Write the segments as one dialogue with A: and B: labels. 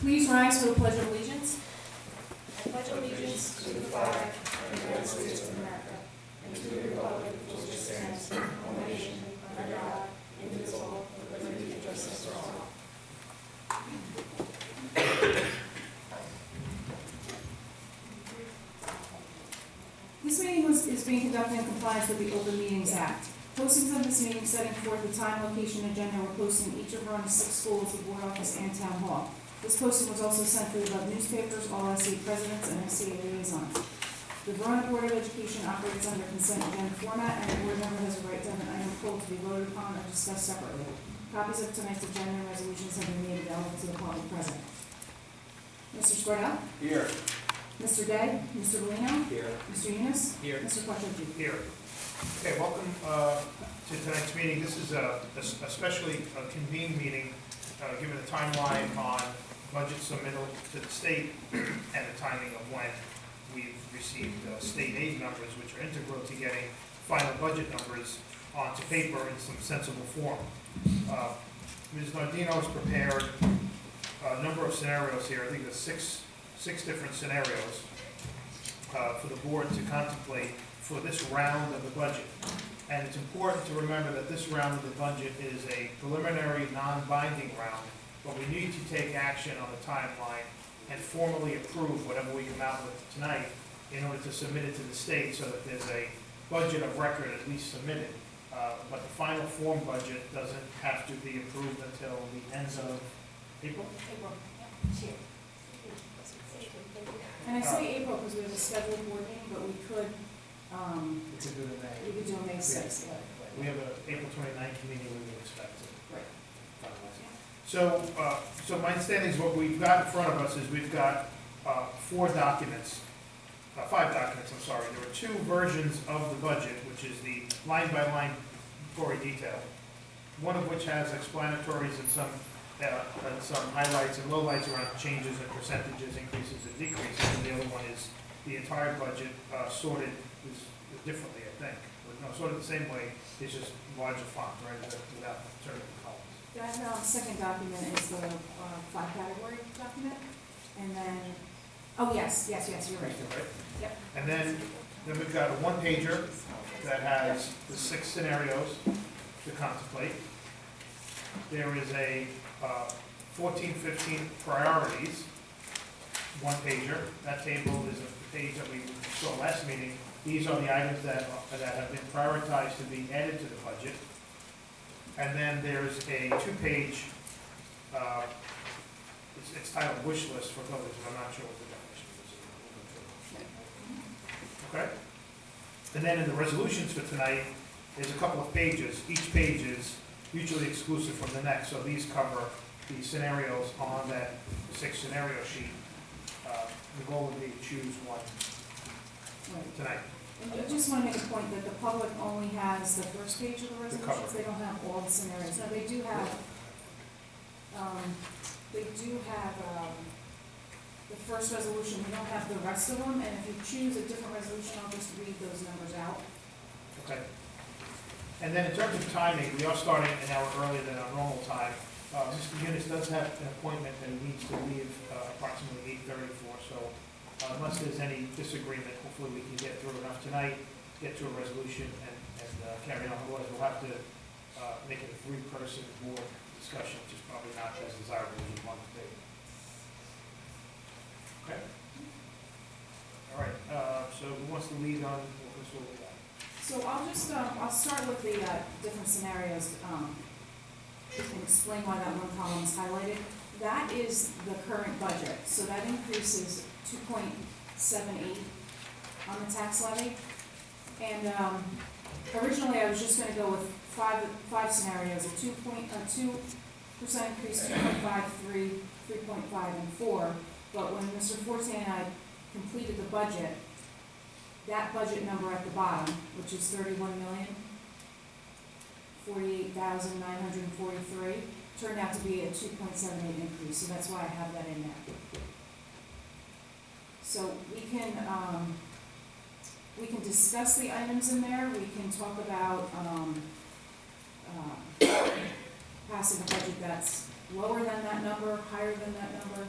A: Please rise for the Pledge of Allegiance.
B: I pledge allegiance to the flag of the United States of America and to the republic for which it stands, one nation, under God, indivisible, with liberty and justice for all.
A: This meeting is being conducted in compliance with the Open Meetings Act. Postings of this meeting setting forth the time, location, and agenda were posted in each of Verona's 6 schools, the board office, and town hall. This posting was also sent to the above newspapers, all SCA presidents, and SCA liaisons. The Verona Board of Education operates under consent agenda format, and the board member has a right to have an item pulled to be voted upon or discussed separately. Copies of tonight's agenda and resolutions have been made available to the public present. Mr. Squirtle?
C: Here.
A: Mr. Day? Mr. Bellino?
C: Here.
A: Mr. Yunus?
C: Here.
A: Mr. Quattrochi?
D: Here. Okay, welcome to tonight's meeting. This is a specially convened meeting, given the timeline on budget submittal to the state and the timing of when we've received state aid numbers, which are integral to getting final budget numbers onto paper in some sensible form. Ms. Nardino has prepared a number of scenarios here. I think there's six different scenarios for the board to contemplate for this round of the budget. And it's important to remember that this round of the budget is a preliminary, non-binding round, but we need to take action on the timeline and formally approve whatever we come out with tonight in order to submit it to the state so that there's a budget of record at least submitted. But the final form budget doesn't have to be approved until the end of April?
A: And I say April because we have a scheduled board meeting, but we could,
D: We could do it in May.
A: we could do May 6th.
D: We have an April 29th meeting we would expect to
A: Right.
D: finalize. So my understanding is what we've got in front of us is we've got 5 documents, I'm sorry. There are 2 versions of the budget, which is the line-by-line Tory detail, one of which has explanatories and some highlights and lowlights around changes and percentages, increases and decreases, and the other one is the entire budget sorted is differently, I think. No, sorted the same way, it's just larger font, right, without turning the columns.
A: That second document is the 5-category document, and then, oh, yes, you're right.
D: Right?
A: Yep.
D: And then we've got a 1-pager that has the 6 scenarios to contemplate. There is a 14-15 priorities, 1-pager. That table is a page that we saw last meeting. These are the items that have been prioritized to be added to the budget. And then there's a 2-page, it's titled wish list for village, but I'm not sure what the definition is. Okay? And then in the resolutions for tonight, there's a couple of pages. Each page is mutually exclusive from the next, so these cover the scenarios on that 6 scenario sheet. The goal would be to choose one
A: Right.
D: tonight.
A: And I just want to make a point that the public only has the first page of the
D: cover.
A: resolutions. They don't have all the scenarios. Now, they do have the first resolution. We don't have the rest of them, and if you choose a different resolution, I'll just read those numbers out.
D: Okay. And then in terms of timing, we are starting an hour earlier than our normal time. Mr. Yunus does have an appointment that he needs to leave approximately 8:30 for, so unless there's any disagreement, hopefully we can get through enough tonight, get to a resolution and carry on. Otherwise, we'll have to make it a 3-person board discussion, which is probably not as desirable as you want to be. Okay? All right, so who wants to lead on what this will be on?
A: So I'll start with the different scenarios, and explain why that one column is highlighted. That is the current budget, so that increases 2.78 on the tax levy. And originally I was just gonna go with five scenarios, a 2% increase, 2.53, 3.5, and 4. But when Mr. Forte and I completed the budget, that budget number at the bottom, which is $31,048,943, turned out to be a 2.78 increase, so that's why I have that in there. So we can discuss the items in there. We can talk about passing a budget that's lower than that number, higher than that number.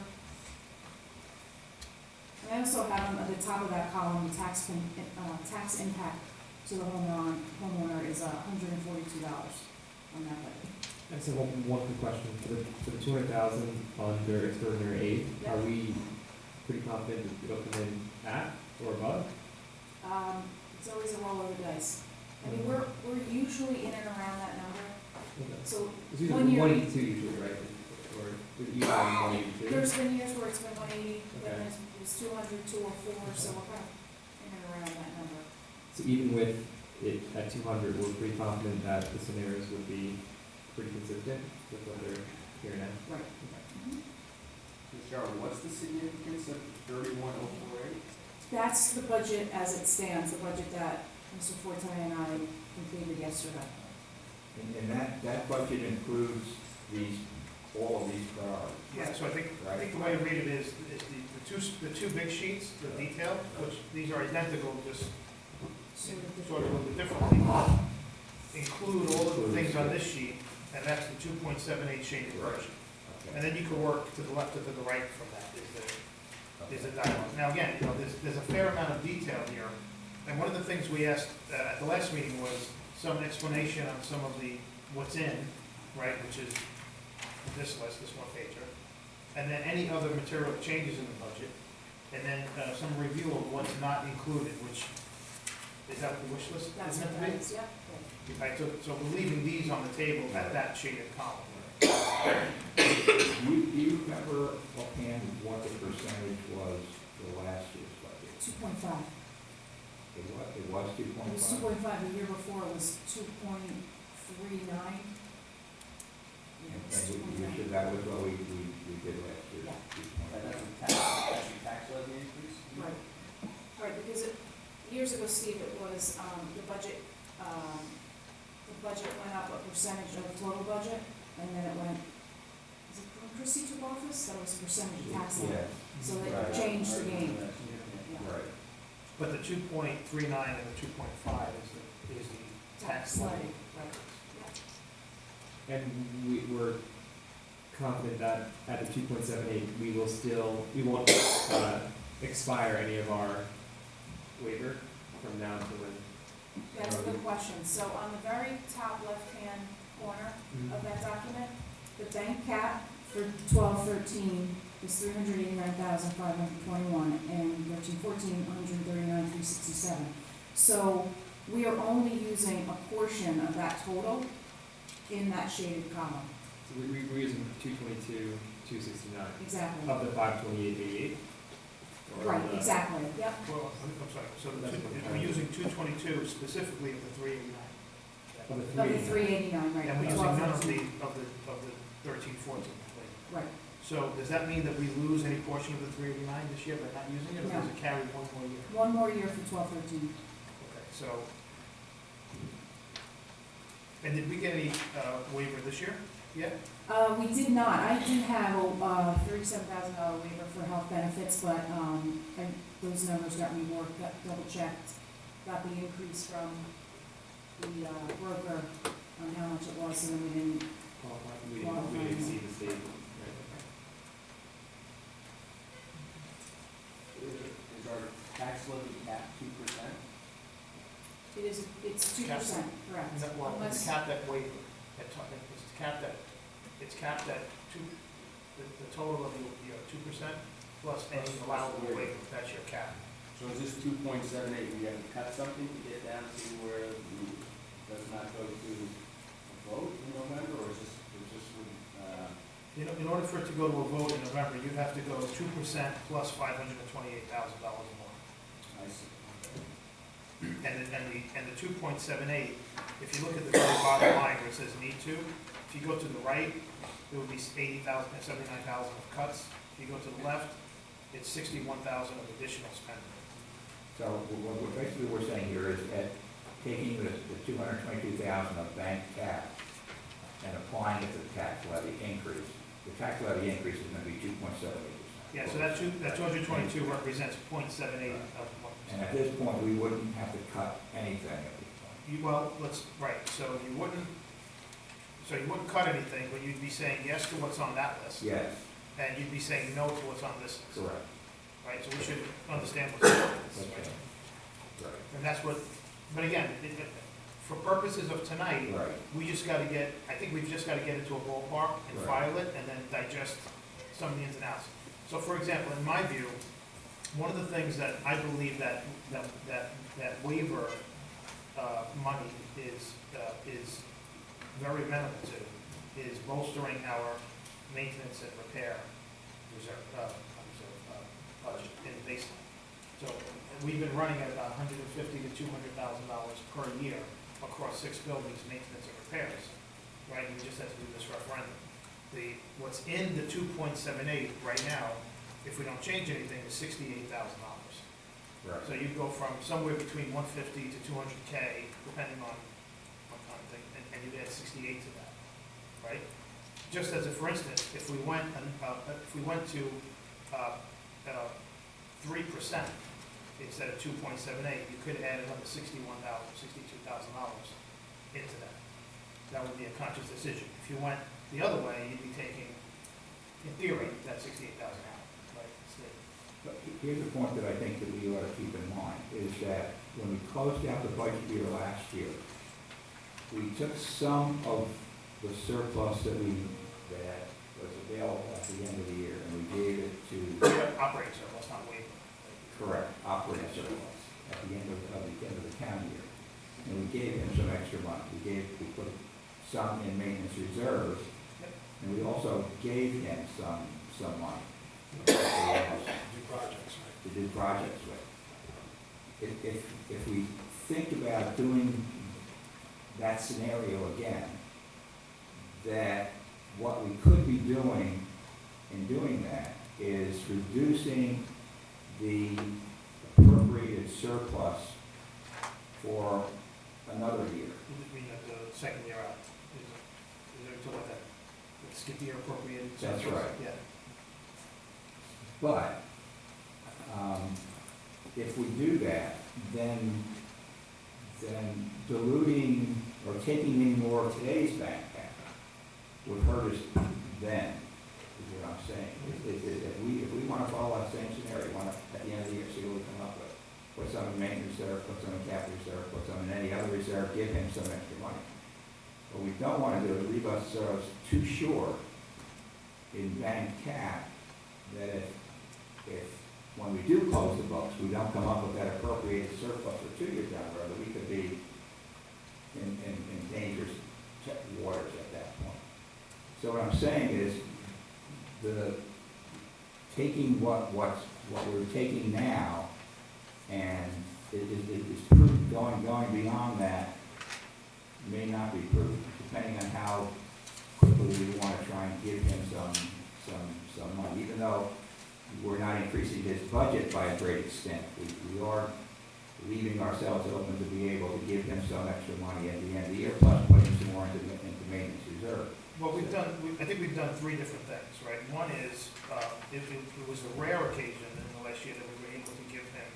A: And I also have at the top of that column, the tax impact to the homeowner is $142 on that budget.
C: I just have one quick question. For the 200,000 under extraordinary aid,
A: Yeah.
C: are we pretty confident that it'll come in at or above?
A: It's always a roll of the dice. I mean, we're usually in and around that number, so
C: It's usually
A: one year,
C: 182 usually, right? Or is it usually 182?
A: there's been years where it's been 180,
C: Okay.
A: then it's 200, 204, so we're kind of in and around that number.
C: So even with it at 200, we're pretty confident that the scenarios would be pretty consistent with what they're here now?
A: Right.
C: Okay.
E: Cheryl, what's the significance of 31048?
A: That's the budget as it stands, the budget that Mr. Forte and I completed yesterday.
F: And that budget includes all of these priorities.
D: Yeah, so I think the way to read it is the two big sheets, the detail, which these are identical, just sort of a little bit differently, include all of the things on this sheet, and that's the 2.78 shaded version. And then you can work to the left or to the right from that, is the dialogue. Now, again, you know, there's a fair amount of detail here, and one of the things we asked at the last meeting was some explanation on some of the, what's in, right, which is this list, this one pager, and then any other material changes in the budget, and then some review of what's not included, which, is that what the wish list
A: That's
D: is
A: what
D: meant to
A: that
D: be?
A: is, yeah.
D: Right, so we're leaving these on the table at that shaded column.
F: Do you remember offhand what the percentage was for last year's budget?
A: 2.5.
F: It was
A: It was
F: 2.5?
A: 2.5, the year before it was 2.39.
F: And that was what we did last year.
A: Yeah.
F: 2.5.
E: That's a tax levy increase?
A: Right, right, because years ago, Steve, it was, the budget went up a percentage of total budget, and then it went, is it when Christie took office? That was a percentage of tax levy.
F: Yes,
A: So they
E: Right.
A: changed the game.
E: Right.
A: Yeah.
F: right.
D: But the 2.39 and the 2.5 is the tax levy.
A: Right, yeah.
C: And we're confident that at the 2.78, we won't expire any of our waiver from now to when.
A: That's a good question. So on the very top left-hand corner of that document, the bank cap for 12-13 is $389,521, and 13-14, $139,367. So we are only using a portion of that total in that shaded column.
C: So we're using 222, 269
A: Exactly.
C: of the 528.88.
A: Right, exactly, yep.
D: Well, I'm sorry, so
C: That's what
D: we're using 222 specifically of the 389.
C: Of the
A: Of the 389, right.
D: And we're
A: the
D: using none of
A: 12-13.
D: the 13-14 completely.
A: Right,
D: So does that mean that we lose any portion of the 389 this year by not using it, or does
A: No.
D: it carry one more year?
A: one more year for 12-13.
D: Okay, so. And did we get any waiver this year yet?
A: We did not. I did have a $37,000 waiver for health benefits, but those numbers got reworked, got double-checked, got the increase from the broker on how much it was, so then we didn't.
C: We didn't exceed the state. Right.
E: Is our tax levy cap 2%?
A: It's 2%, correct.
D: Well, it's
A: Unless,
D: capped at waiver, it's capped at the total of the 2% plus any allowable waiver, that's your cap.
E: So is this 2.78, we have to cut something to get down to where it does not go to a vote in November, or is this,
D: In order for it to go to a vote in November, you'd have to go 2% plus $528,000 more.
E: I see.
D: And the 2.78, if you look at the very bottom line where it says need to, if you go to the right, it would be 80,000 and 79,000 of cuts. If you go to the left, it's 61,000 of additional spending.
F: So basically we're saying here is that taking the 222,000 of bank cap and applying it to the tax levy increase, the tax levy increase is going to be 2.78%.
D: Yeah, so that 222 represents 0.78 of 1%.
F: And at this point, we wouldn't have to cut anything at this point.
D: Well, so you wouldn't cut anything, but you'd be saying yes to what's on that list.
F: Yes,
D: And you'd be saying no to what's on this list.
F: correct.
D: right? So we should understand what's going on,
F: Okay.
D: right?
F: Right.
D: And that's what, but again, for purposes of tonight,
F: Right.
D: we just gotta get, I think we've just gotta get into a ballpark and
F: Right.
D: file it, and then digest some of the ins and outs. So for example, in my view, one of the things that I believe that waiver, money is very amenable to, is bolstering our maintenance and repair reserve, budget in the baseline. So we've been running at about $150,000 to $200,000 per year across 6 buildings, maintenance and repairs, right? We just had to do this referendum. What's in the 2.78 right now, if we don't change anything, is $68,000.
F: Right.
D: So you go from somewhere between 150 to 200K, depending on thing, and you add 68 to that, right? Just as a, for instance, if we went to 3% instead of 2.78, you could add another $62,000 into that. That would be a conscious decision. If you went the other way, you'd be taking, in theory, that 68,000 out, right?
F: But here's the point that I think that we ought to keep in mind, is that when we closed out the budget year last year, we took some of the surplus that was available at the end of the year, and we gave it to,
D: Operating surplus, not waiver.
F: correct, operating surplus at the end of the town year. And we gave him some extra money. We put some in maintenance reserves, and we also gave him some money.
B: Do projects, right?
F: To do projects with. If we think about doing that scenario again, that what we could be doing in doing that is reducing the appropriated surplus for another year.
D: You mean at the second year out? Is there talk about that? Skip year appropriated?
F: That's
D: surplus?
F: right.
D: Yeah.
F: But if we do that, then diluting or taking any more of today's bank account would hurt us then, is what I'm saying. If we want to follow that same scenario, want to, at the end of the year, see what we come up with, put some in maintenance reserve, put some in capital reserve, put some in any other reserve, give him some extra money. What we don't want to do is leave ourselves too short in bank cap, that if when we do close the books, we don't come up with that appropriated surplus for 2 years down the road, that we could be in dangerous waters at that point. So what I'm saying is, taking what we're taking now, and is prudent, going beyond that may not be prudent, depending on how quickly we want to try and give him some money, even though we're not increasing his budget by a great extent. We are leaving ourselves open to be able to give him some extra money at the end of the year, plus putting some more into maintenance reserve.
D: Well, I think we've done 3 different things, right? One is, it was a rare occasion in the last year that we were able to give him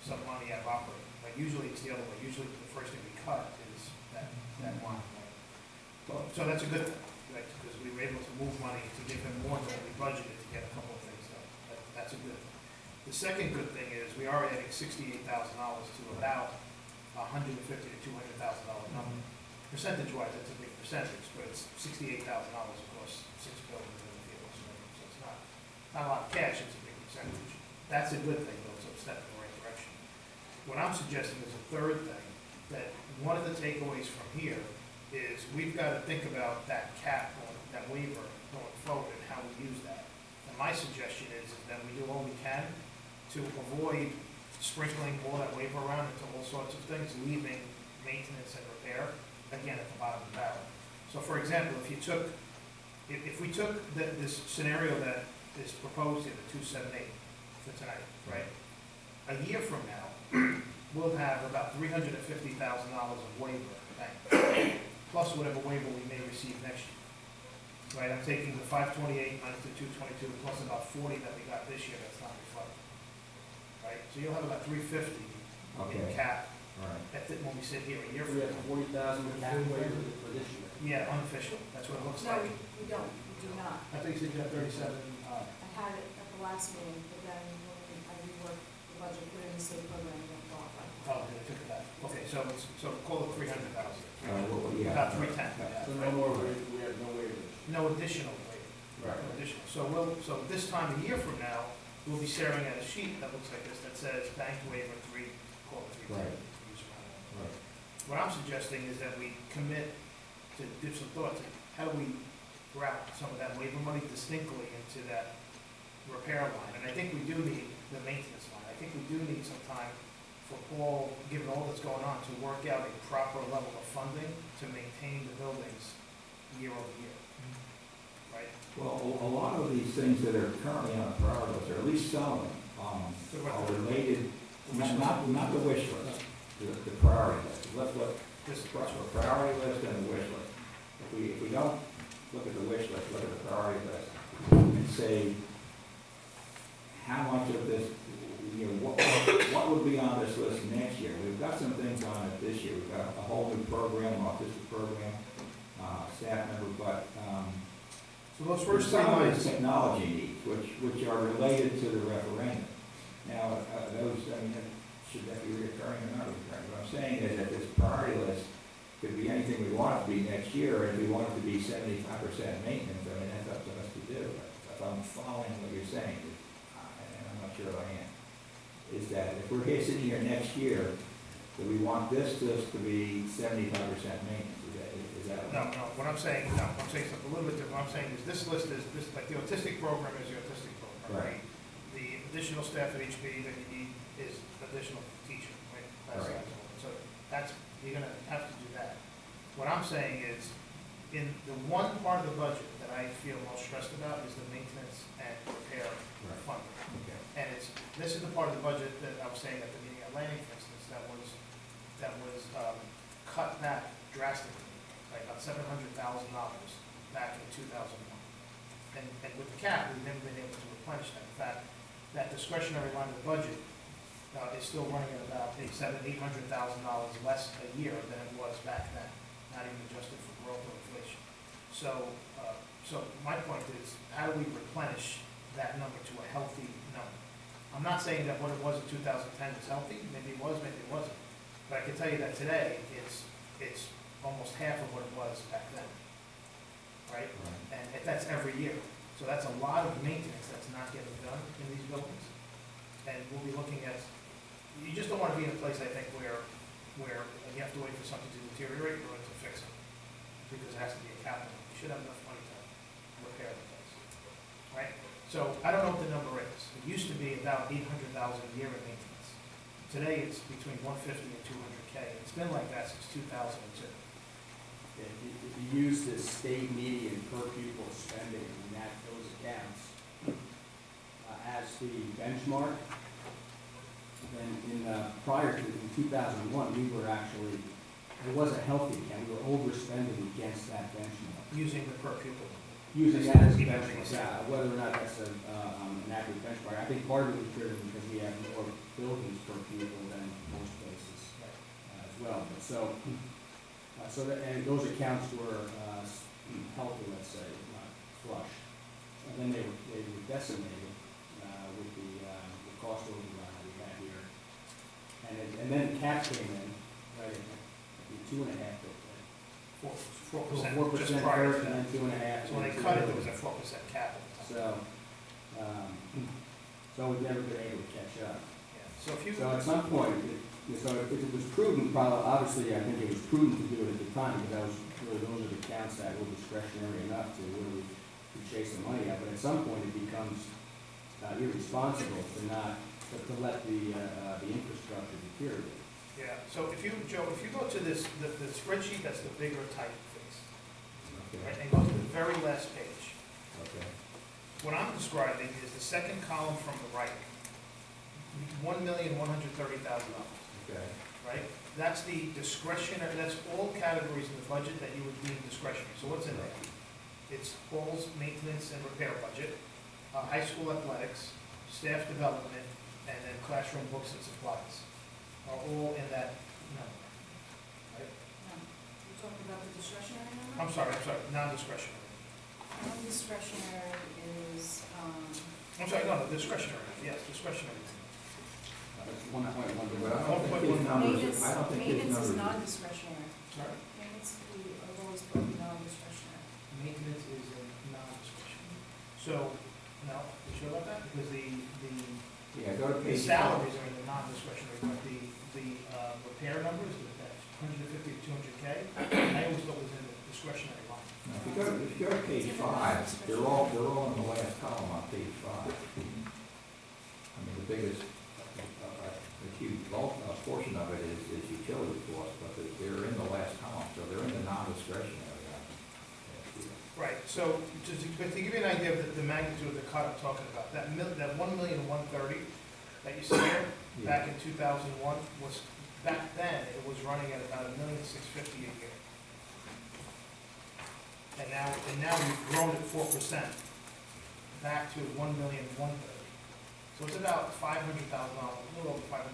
D: some money out of operating. Like usually it's the other way. Usually the first thing we cut is that one. Right? So that's a good thing, right? Because we were able to move money to give him more than we budgeted to get a couple of things done. That's a good thing. The second good thing is we are adding $68,000 to about $150,000 to $200,000 number. Percentage-wise, that's a big percentage, but it's $68,000 across 6 buildings in the field. So it's not a lot of cash, it's a big percentage. That's a good thing, though, so it's a step in the right direction. What I'm suggesting is a third thing, that one of the takeaways from here is we've got to think about that cap, that waiver going forward and how we use that. And my suggestion is that we do all we can to avoid sprinkling all that waiver around into all sorts of things, leaving maintenance and repair, again, at the bottom of the barrel. So for example, if we took this scenario that is proposed here, the 278 for tonight, right? A year from now, we'll have about $350,000 of waiver in the bank, plus whatever waiver we may receive next year. Right, I'm taking the 528 minus the 222 plus about 40 that we got this year that's not reflected. Right, so you'll have about 350 in cap.
F: Right.
D: That's it when we sit here a year
E: We
D: from
E: have
D: now.
E: 40,000 cap waiver for this year.
D: Yeah, unofficial, that's what it looks
A: No,
D: like.
A: we don't, we do not.
D: I think you said you got 37,
A: I had it at the last meeting, but then when we rework the budget, put in the state program, and don't qualify.
D: Oh, they took it back. Okay, so call it 300,000.
F: Yeah.
D: About 310.
F: Yeah.
E: So no more, we have no waivers.
D: No additional waiver.
E: Right.
D: No additional. So this time a year from now, we'll be staring at a sheet that looks like this that says bank waiver 3, call it 310.
F: Right.
D: Use around that.
F: Right.
D: What I'm suggesting is that we commit to give some thought to how do we route some of that waiver money distinctly into that repair line. And I think we do need the maintenance line. I think we do need some time for Paul, given all that's going on, to work out a proper level of funding to maintain the buildings year over year. Right?
F: Well, a lot of these things that are currently on the priority list, or at least some of them, are related, not the wish list, the priority list. Let's look,
D: This is
F: the priority list and the wish list. If we don't look at the wish list, look at the priority list, and say, how much of this, what would be on this list next year? We've got some things on it this year. We've got a whole new program, autistic program, staff member, but,
D: So those first 3
F: some of
D: lines,
F: the technology needs, which are related to the referendum. Now, those, I mean, should that be recurring or not recurring? What I'm saying is that this priority list could be anything we want it to be next year, and if we want it to be 75% maintenance, I mean, that's up to us to do. If I'm following what you're saying, and I'm not sure if I am, is that if we're here sitting here next year, do we want this list to be 75% maintenance? Is that?
D: no, what I'm saying, I'm saying something a little bit different. What I'm saying is this list is, like the autistic program is the autistic program.
F: Right.
D: The additional staff at HP that you need is additional teacher, right?
F: Right.
D: So that's, you're gonna have to do that. What I'm saying is, in the one part of the budget that I feel most stressed about is the maintenance and repair funding.
F: Okay.
D: And this is the part of the budget that I was saying at the meeting at Lanning, for instance, that was cut back drastically, by about $700,000 back in 2001. And with the cap, we've never been able to replenish that. In fact, that discretionary line of the budget is still running at about $800,000 less a year than it was back then, not even adjusted for growth or inflation. So my point is, how do we replenish that number to a healthy number? I'm not saying that what it was in 2010 was healthy. Maybe it was, maybe it wasn't. But I can tell you that today, it's almost half of what it was back then, right? And that's every year. So that's a lot of maintenance that's not getting done in these buildings. And we'll be looking at, you just don't want to be in a place, I think, where you have to wait for something to deteriorate or to fix it, because it has to be a capital. You should have enough money to repair the place, right? So I don't know what the number is. It used to be about $800,000 a year in maintenance. Today, it's between $150 and $200K. It's been like that since 2002.
E: If you use the state median per pupil spending in those accounts as the benchmark, then prior to 2001, we were actually, it was a healthy account, we were overspending against that benchmark.
D: Using the per pupil.
E: Using that as a benchmark, whether or not that's an accurate benchmark, I think part of it was driven because we have more buildings per pupil than most places as well. But and those accounts were healthy, let's say, not flush. And then they were decimated with the cost overrun that we had here. And then CAP came in, right, at 2.5%.
D: 4%, just
E: 4%
D: prior to
E: first, and
D: that.
E: then 2.5%.
D: So when they cut it, there was a 4% cap.
E: So we've never been able to catch up.
D: Yeah. So if you,
E: So at some point, if it was prudent, probably, obviously, I think it was prudent to do it at the time, because that was really, those are the accounts that were discretionary enough to really chase the money out. But at some point, it becomes irresponsible to let the infrastructure deteriorate.
D: yeah, so if you, Joe, if you go to this, the spreadsheet, that's the bigger typeface, right, and go to the very last page.
F: Okay.
D: What I'm describing is the second column from the right, $1,130,000,
F: Okay.
D: right? That's the discretionary, that's all categories in the budget that you would deem discretionary. So what's in there? It's Paul's maintenance and repair budget, high school athletics, staff development, and then classroom books and supplies are all in that number, right?
A: No, you're talking about the discretionary number?
D: I'm sorry, non-discretionary.
A: Non-discretionary is,
D: I'm sorry, no, discretionary, yes, discretionary.
E: It's 1.1.
F: But I don't think his numbers, I don't think his
A: Maintenance is
F: numbers.
A: non-discretionary.
D: Sorry?
A: Maintenance, we have always put non-discretionary.
D: Maintenance is a non-discretionary. So, no, you sure about that? Because
F: Yeah, go to
D: the
F: page
D: salaries are in the non-discretionary, but the repair numbers, that's 150 to 200K, I always thought was in the discretionary line.
F: No, if you go to page 5, they're all in the last column on page 5. I mean, the biggest, the huge bulk, portion of it is utility costs, but they're in the last column, so they're in the non-discretionary.
D: Right, so, but to give you an idea of the magnitude of the cut I'm talking about, that 1,130,000 that you see there, back in 2001, was, back then, it was running at about $1,650,000 a year. And now we've grown it 4%, back to $1,130,000. So it's about $500,000, a little over $500,000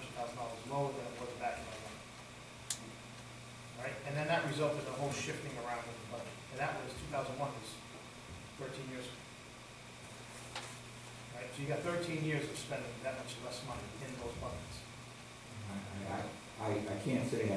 D: lower than it was back in 2001. Right, and then that resulted in a whole shifting around of the budget. And that was, 2001 was 13 years ago. Right, so you got 13 years of spending that much less money in those buckets.
F: I can't say I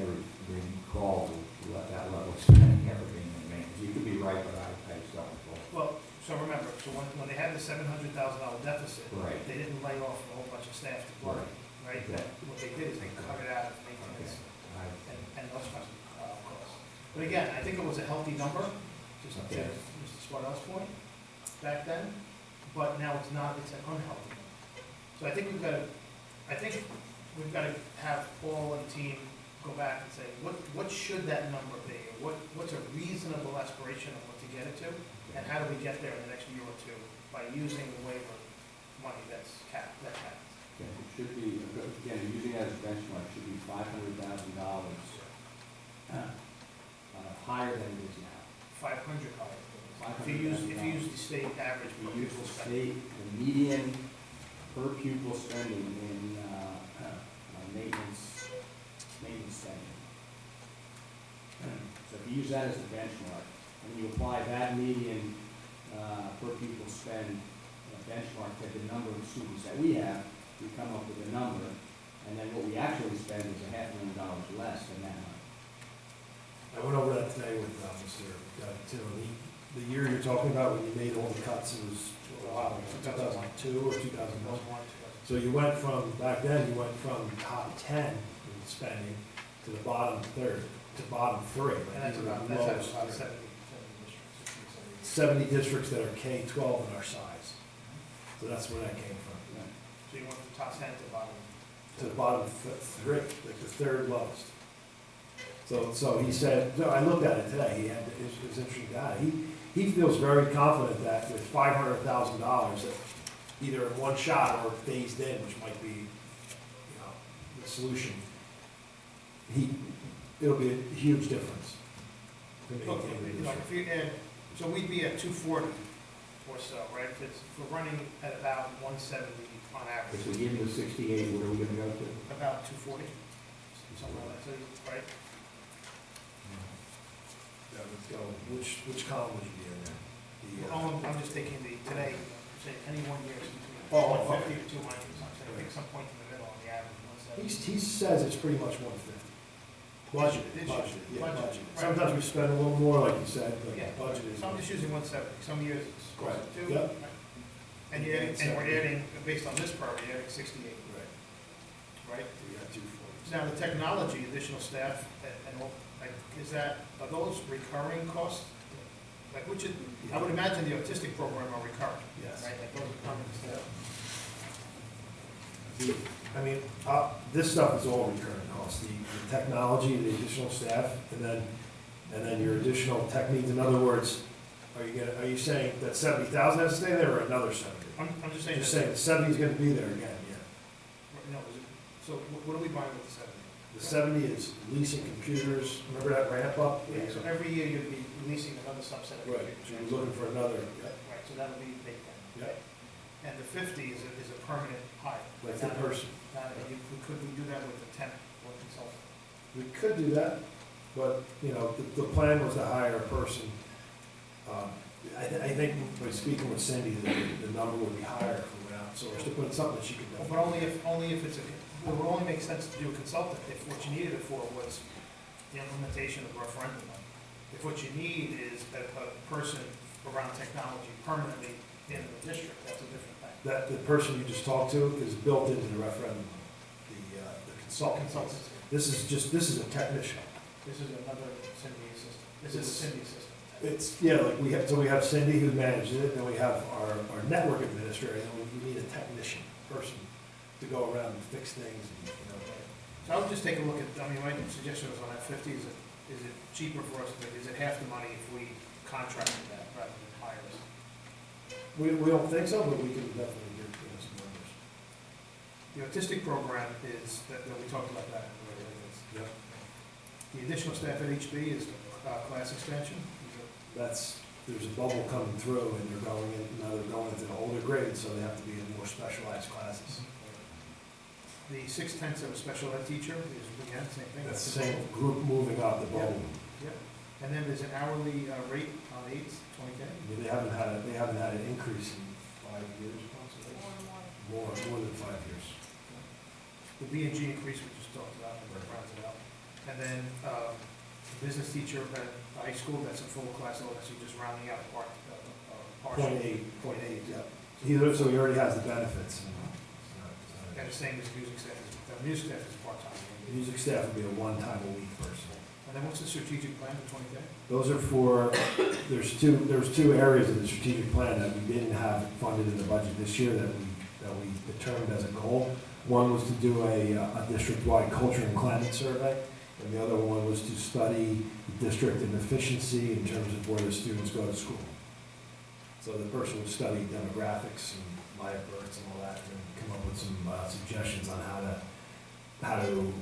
F: recall that level of spending ever being in maintenance. You could be right, but I just don't recall.
D: Well, so remember, so when they had the $700,000 deficit,
F: Right.
D: they didn't lay off a whole bunch of staff to plug it, right?
F: Exactly.
D: What they did is they cut it out of maintenance
F: Okay.
D: and those kinds of costs. But again, I think it was a healthy number, just to
F: Okay.
D: Mr. Swardell's point, back then, but now it's not, it's an unhealthy number. So I think we've got to have Paul and the team go back and say, what should that number be? Or what's a reasonable aspiration of what to get it to? And how do we get there in the next year or two by using the waiver money that's capped, that capped?
E: Okay, it should be, again, using it as a benchmark, should be $500,000 higher than it is now.
D: 500 higher. If you use the state average
E: We
D: per
E: use
D: pupil
E: the
D: spending.
E: state, the median per pupil spending in maintenance spending. So if you use that as a benchmark, and you apply that median per pupil spend benchmark to the number of students that we have, we come up with a number, and then what we actually spend is $500,000 less than that number.
G: I went over that today with Mr. Tim. The year you're talking about when you made all the cuts, it was, wow, 2002 or 2001. So you went from, back then, you went from top 10 in spending to the bottom third, to bottom three. Like
D: And that's
G: these are
D: about,
G: the
D: that's
G: lowest
D: about
G: three.
D: 70 districts,
G: 70 districts that are K-12 in our size. So that's where that came from.
D: So you went from top 10 to bottom.
G: To the bottom three, like the third lowest. So he said, no, I looked at it today, it was interesting data. He feels very confident that with $500,000, that either in one shot or phased in, which might be, the solution, it'll be a huge difference to
D: Look,
G: maintain the
D: like
G: district.
D: if you add, so we'd be at 240 or so, right? If we're running at about 170 on average,
F: If we give them the 68, what are we gonna go to?
D: about 240, something like that, so, right?
G: Yeah, let's go. Which column would you be in there?
D: I'm just taking today, say, any 1 year is between
G: Oh,
D: 150 to 200, so I'm saying, pick some point in the middle on the average, 170.
G: He says it's pretty much 150. Budget,
D: It's
G: budget, yeah,
D: budget,
G: budget.
D: right.
G: Sometimes we spend a little more, like you said, but
D: Yeah,
G: the budget is.
D: so I'm just using 170, some years it's close
G: Right,
D: to 2.
G: yep.
D: right? And you're adding, and we're adding, based on this part, we're adding 68,
G: Right,
D: right?
G: we got 240.
D: Now, the technology, additional staff, and all, like, are those recurring costs? Like, which is, I would imagine the autistic program are recurring,
G: Yes.
D: right? Like, those are permanent staff.
G: I mean, this stuff is all recurring costs, the technology, the additional staff, and then your additional tech needs. In other words, are you saying that 70,000 has to stay there, or another 70?
D: I'm just saying.
G: Just
D: that-
G: saying, the 70 is gonna be there again, yeah.
D: No, so what are we buying with the 70?
G: The 70 is leasing computers, remember that ramp up?
D: Yeah, so every year you'd be leasing another subset of
G: Right,
D: computers.
G: so you're looking for another,
D: Right, so that'll be baked in.
G: yeah,
D: And the 50 is a permanent hire.
G: like the person.
D: Could we do that with the temp or consultant?
G: We could do that, but, the plan was to hire a person. I think by speaking with Cindy, the number would be higher if we went out outsourced, to put something that she could do.
D: But only if it's it would only make sense to do a consultant if what you needed it for was the implementation of referendum. If what you need is a person around technology permanently in the district, that's a different thing.
G: That, the person you just talked to is built into the referendum, the consultant.
D: Consultants.
G: This is a technician.
D: This is another Cindy assistant. This is a Cindy assistant.
G: It's, yeah, like we have Cindy who manages it, and we have our network administrator, and we need a technician person to go around and fix things, and, you know.
D: So I would just take a look at, I mean, my suggestion was on that 50, is it cheaper for us, is it half the money if we contracted that rather than hire us?
G: We don't think so, but we can definitely get, some numbers.
D: The autistic program is, that we talked about that.
G: Yep.
D: The additional staff at HB is class expansion.
G: There's a bubble coming through, and now they're going into the older grades, so they have to be in more specialized classes.
D: The 6/10 of a special ed teacher is, again, same thing.
G: That's the same group moving up the bubble.
D: Yep. And then there's an hourly rate on aides, 20K.
G: Yeah, they haven't had an increase in 5 years, possibly. More than 5 years.
D: The B&G increase we just talked about, and rounds it out. And then the business teacher at high school, that's a full class, so just rounding out partial.
G: 0.8, yeah. So he already has the benefits.
D: And the same as music staff, the music staff is part-time.
G: The music staff would be a one-time-a-week person.
D: And then what's the strategic plan for 20K?
G: Those are for, there's two areas of the strategic plan that we didn't have funded in the budget this year that we determined as a goal. One was to do a district-wide culture and climate survey, and the other one was to study the district and efficiency in terms of where the students go to school. So the person would study demographics and live births and all that, and come up with some suggestions on how to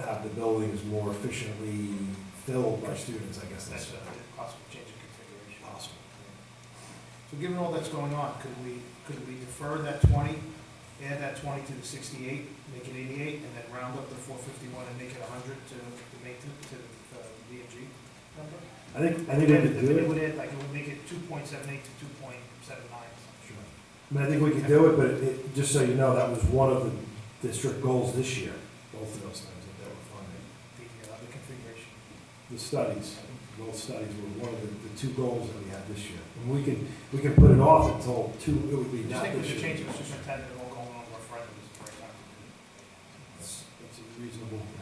G: have the buildings more efficiently filled by students, I guess
D: That's
G: that's
D: a possible change in configuration.
G: possible.
D: So given all that's going on, could we defer that 20, add that 20 to the 68, make it 88, and then round up the 451 and make it 100 to maintenance, to the B&G number?
G: I think we could do
D: It
G: it.
D: would add, like, it would make it 2.78 to 2.79.
G: Sure. I mean, I think we could do it, but just so you know, that was one of the district goals this year, both of those things that were funded.
D: The configuration.
G: The studies, both studies were one of the two goals that we had this year. And we can put it off until it would be
D: Just
G: not
D: think with
G: this
D: the
G: year.
D: change of superintendent and all going on referendum is the right time to do it.
G: That's a reasonable,
D: You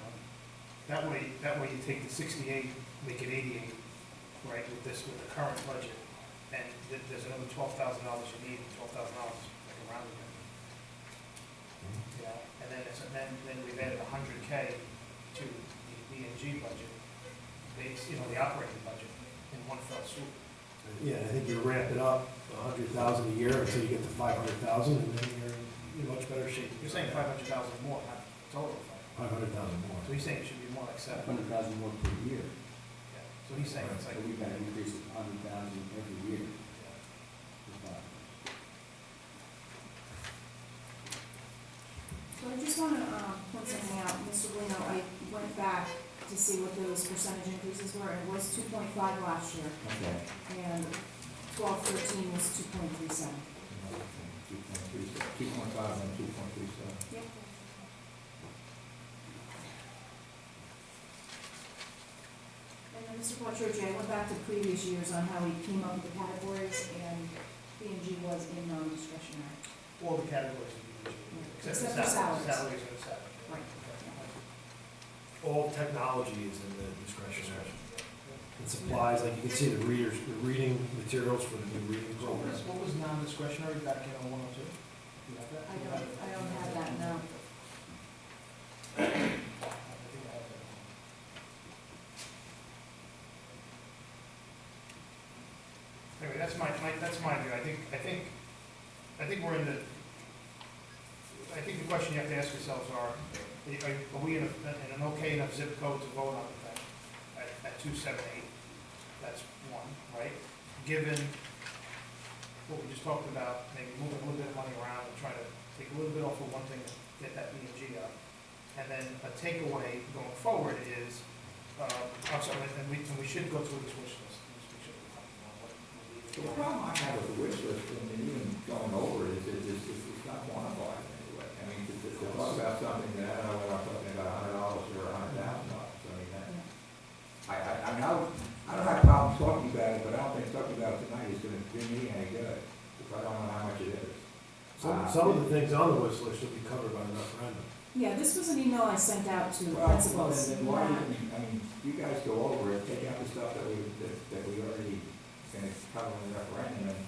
D: know? That way you take the 68, make it 88, right, with the current budget, and there's another $12,000 you need, $12,000 like around it. Yeah, and then we've added 100K to the B&G budget, the operating budget in one fell swoop.
G: yeah, I think you ramp it up 100,000 a year until you get to 500,000, and then you're in much better shape.
D: You're saying 500,000 more, not total of
G: 500,000 more.
D: So he's saying it should be more like 7.
E: 100,000 more per year.
D: Yeah. So he's saying it's
E: So
D: like,
E: we've got an increase of 100,000 every year.
A: So I just want to point something out, Mr. Bueno, I went back to see what those percentage increases were, and it was 2.5 last year,
E: Okay.
A: and 12-13 was 2.37.
F: 2.5 and 2.37.
A: Yep. And then Mr. Quattrochi, I went back to previous years on how he came up with the categories, and P&G was in non-discretionary.
D: all the categories of B&G,
A: Except for salaries.
D: Salaries are salary.
A: Right.
G: All technology is in the discretionary. It supplies, like you can see the reading materials for the new reading programs.
D: What was non-discretionary back in 102? You have that?
A: I don't have that, no.
D: I think I have that. Anyway, that's my view. I think we're in the, I think the question you have to ask yourselves are we in an okay enough zip code to vote on the thing at 278? That's one, right? Given what we just talked about, maybe moving a little bit of money around and trying to take a little bit off of one thing to get that B&G up. And then a takeaway going forward is, I'm sorry, and we should go through this wish list. We should, what we
F: the problem I have with the wish list, and even going over it, is it's not quantified in any way. I mean, to talk about something that, I don't know whether I'm talking about $100 or $100,000, I mean, that, I mean, I don't have problems talking about it, but I don't think talking about it tonight is gonna do me any good, because I don't know how much it is.
G: Some of the things on the wish list will be covered by the referendum.
A: Yeah, this was an email I sent out to
F: Well,
A: principals.
F: then why didn't you, I mean, you guys go over it, take out the stuff that we already gonna cover in the referendum, and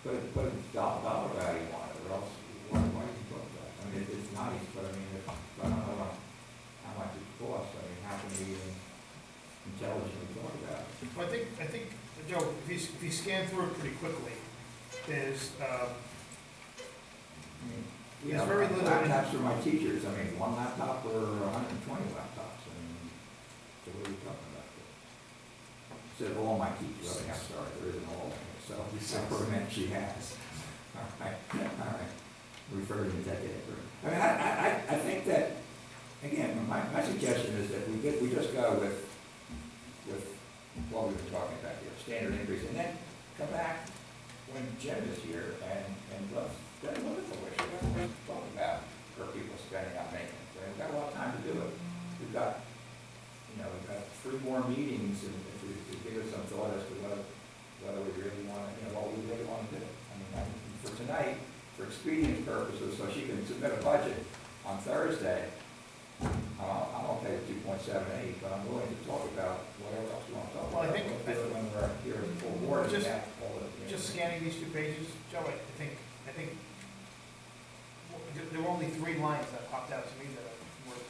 F: put a dollar value on it, or else, why do you talk about it? I mean, it's nice, but I mean, if I don't know how much it costs, I mean, how can we even intelligently talk about it?
D: Well, I think, Joe, if you scan through it pretty quickly, there's,
F: I mean,
D: There's very little in-
F: laptops for my teachers, I mean, one laptop or 120 laptops, I mean, so what are you talking about? Instead of all my teachers, I think I'm sorry, there isn't all, so I meant she has. All right, refer to the decade. I mean, I think that, again, my suggestion is that we just go with what we've been talking about here, standard increase, and then come back when Jim is here and let's look at the wish, let's talk about per people spending on maintenance. We've got a lot of time to do it. We've got 3 more meetings and to give us some thought as to whether we really want to, what we really want to do. I mean, for tonight, for expedience purposes, so she can submit a budget on Thursday, I'm okay with 2.78, but I'm willing to talk about whatever else you want to talk about.
D: Well, I think-
F: We'll do it when we're here at the full board. and
D: Just-
F: have all the,
D: just scanning these 2 pages, Joe, I think there were only 3 lines that popped out to me that are worth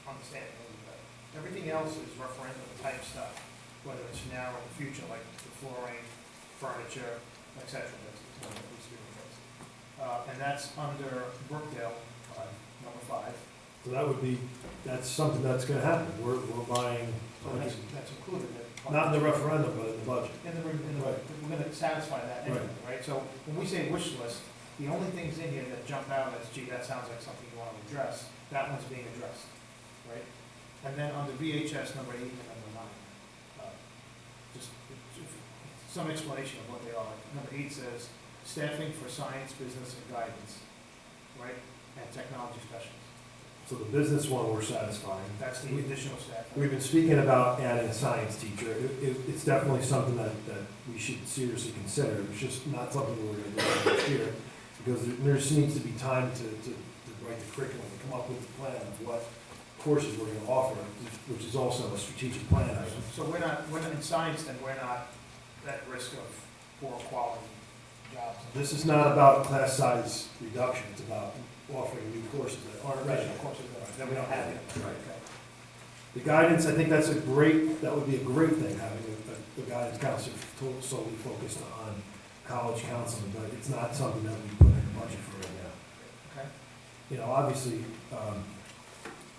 D: understanding a little bit. Everything else is referendum type stuff, whether it's now or in the future, like the flooring, furniture, et cetera, that's what needs to be replaced. And that's under Brookdale, number 5.
G: So that's something that's gonna happen. We're buying,
D: So that's included in.
G: not in the referendum, but in the budget. Right.
D: We're gonna satisfy that anyway, right? So when we say wish list, the only things in here that jump out as, gee, that sounds like something you want to address, that one's being addressed, right? And then under VHS number 8 and number 9, just some explanation of what they are. Number 8 says staffing for science, business, and guidance, right? And technology specialists.
G: So the business one, we're satisfying.
D: That's the additional staff.
G: We've been speaking about adding a science teacher. It's definitely something that we should seriously consider. It's just not something we're gonna do next year, because there just needs to be time to write the curriculum, to come up with the plan of what courses we're gonna offer, which is also a strategic plan item.
D: So we're not in science, then we're not at risk of poor quality jobs.
G: This is not about class size reduction, it's about offering new courses that aren't ready.
D: Of course, that we don't have yet.
G: Right. The guidance, I think that would be a great thing, having a guidance counselor solely focused on college counseling, but it's not something that we put in the budget for right now.
D: Okay.
G: Obviously,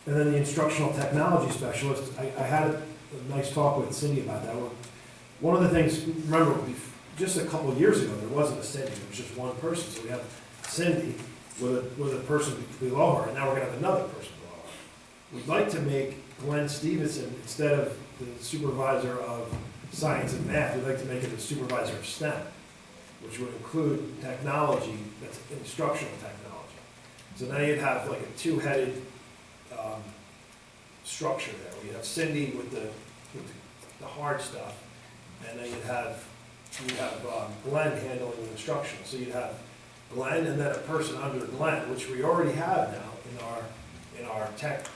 G: and then the instructional technology specialist, I had a nice talk with Cindy about that. One of the things, remember, just a couple of years ago, there wasn't a Cindy, there was just one person, so we have Cindy with a person below her, and now we're gonna have another person below her. We'd like to make Glenn Stevenson, instead of the supervisor of science and math, we'd like to make it the supervisor of STEM, which would include technology, that's instructional technology. So now you'd have like a 2-headed structure there. You'd have Cindy with the hard stuff, and then you'd have Glenn handling the instructional. So you'd have Glenn and then a person under Glenn, which we already have now in our tech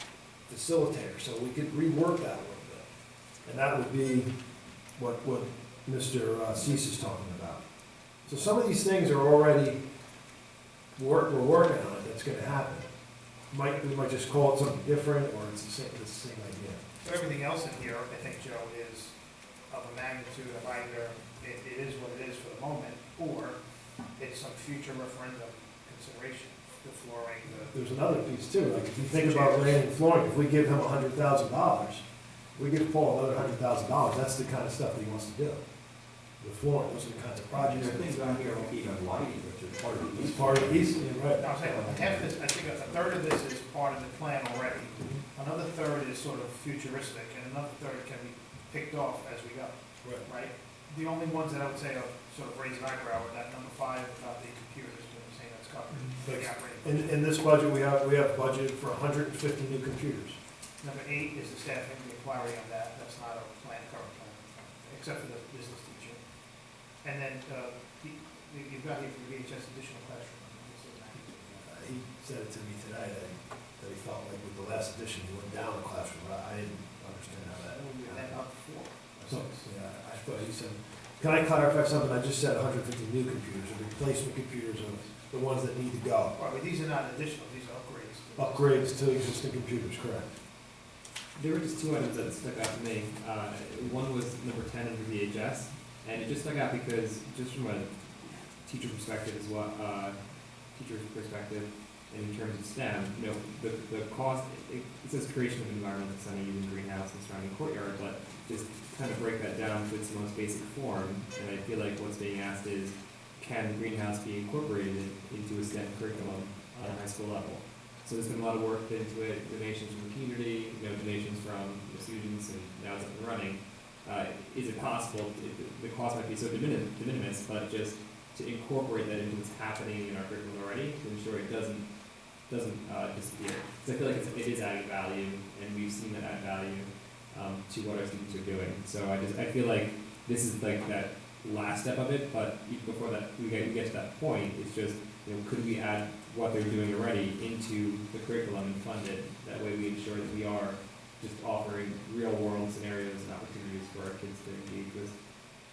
G: facilitator. So we could rework that a little bit. And that would be what Mr. Cease is talking about. So some of these things are already, we're working on it, that's gonna happen. We might just call it something different, or it's the same idea.
D: So everything else in here, I think, Joe, is of a magnitude of either it is what it is for the moment, or it's some future referendum consideration, the flooring,
G: There's another piece too, like if you think about laying flooring, if we give him $100,000, we give Paul another $100,000, that's the kind of stuff that he wants to do. The flooring, those are the kinds of projects.
F: There are things on here like even lighting, which is part of the.
G: It's part of, he's, right.
D: No, I'm saying, half this, I think a third of this is part of the plan already. Another third is sort of futuristic, and another third can be picked off as we go,
G: Right.
D: right? The only ones that I would say are sort of raise an eyebrow are that number 5 about the computers, when you're saying that's covered.
G: But
D: The operating
G: in this budget, we have budgeted for 150 new computers.
D: Number 8 is the staffing, the inquiry on that, that's not a plan, current plan, except for the business teacher. And then, you've got here for VHS additional classroom.
G: He said it to me today that he felt like with the last edition, he went down a classroom. I didn't understand how that.
D: And up 4.
G: So, yeah, I thought he said, can I clarify something? I just said 150 new computers, or replacement computers of the ones that need to go.
D: Right, but these are not additional, these are upgrades.
G: Upgrades to existing computers, correct?
C: There were just two items that stuck out to me. One was number 10 under VHS, and it just stuck out because, just from a teacher perspective as well, teacher's perspective, and in terms of STEM, the cost, it says creation of environmental center using greenhouse and surrounding courtyard, but just kind of break that down to its most basic form, and I feel like what's being asked is, can the greenhouse be incorporated into a STEM curriculum on a high school level? So there's been a lot of work put into it, donations from the community, donations from the students, and now it's up and running. Is it possible, the cost might be so de minimis, but just to incorporate that into what's happening in our curriculum already, to ensure it doesn't disappear. Because I feel like it is adding value, and we've seen that add value to what our students are doing. So I feel like this is like that last step of it, but even before that, we get to that point, it's just, could we add what they're doing already into the curriculum and fund it? That way we ensure that we are just offering real world scenarios and opportunities for our kids to engage with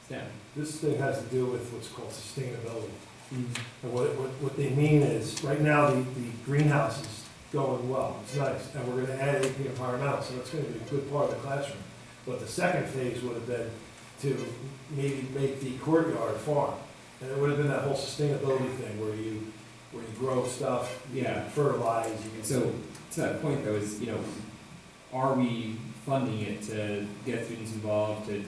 C: STEM.
G: This thing has to do with what's called sustainability. And what they mean is, right now, the greenhouse is going well, it's nice, and we're gonna add AP environmental, so it's gonna be a good part of the classroom. But the second phase would have been to maybe make the courtyard farm, and it would have been that whole sustainability thing where you grow stuff, you
C: Yeah.
G: fertilize,
C: So to that point though is, are we funding it to get students involved, to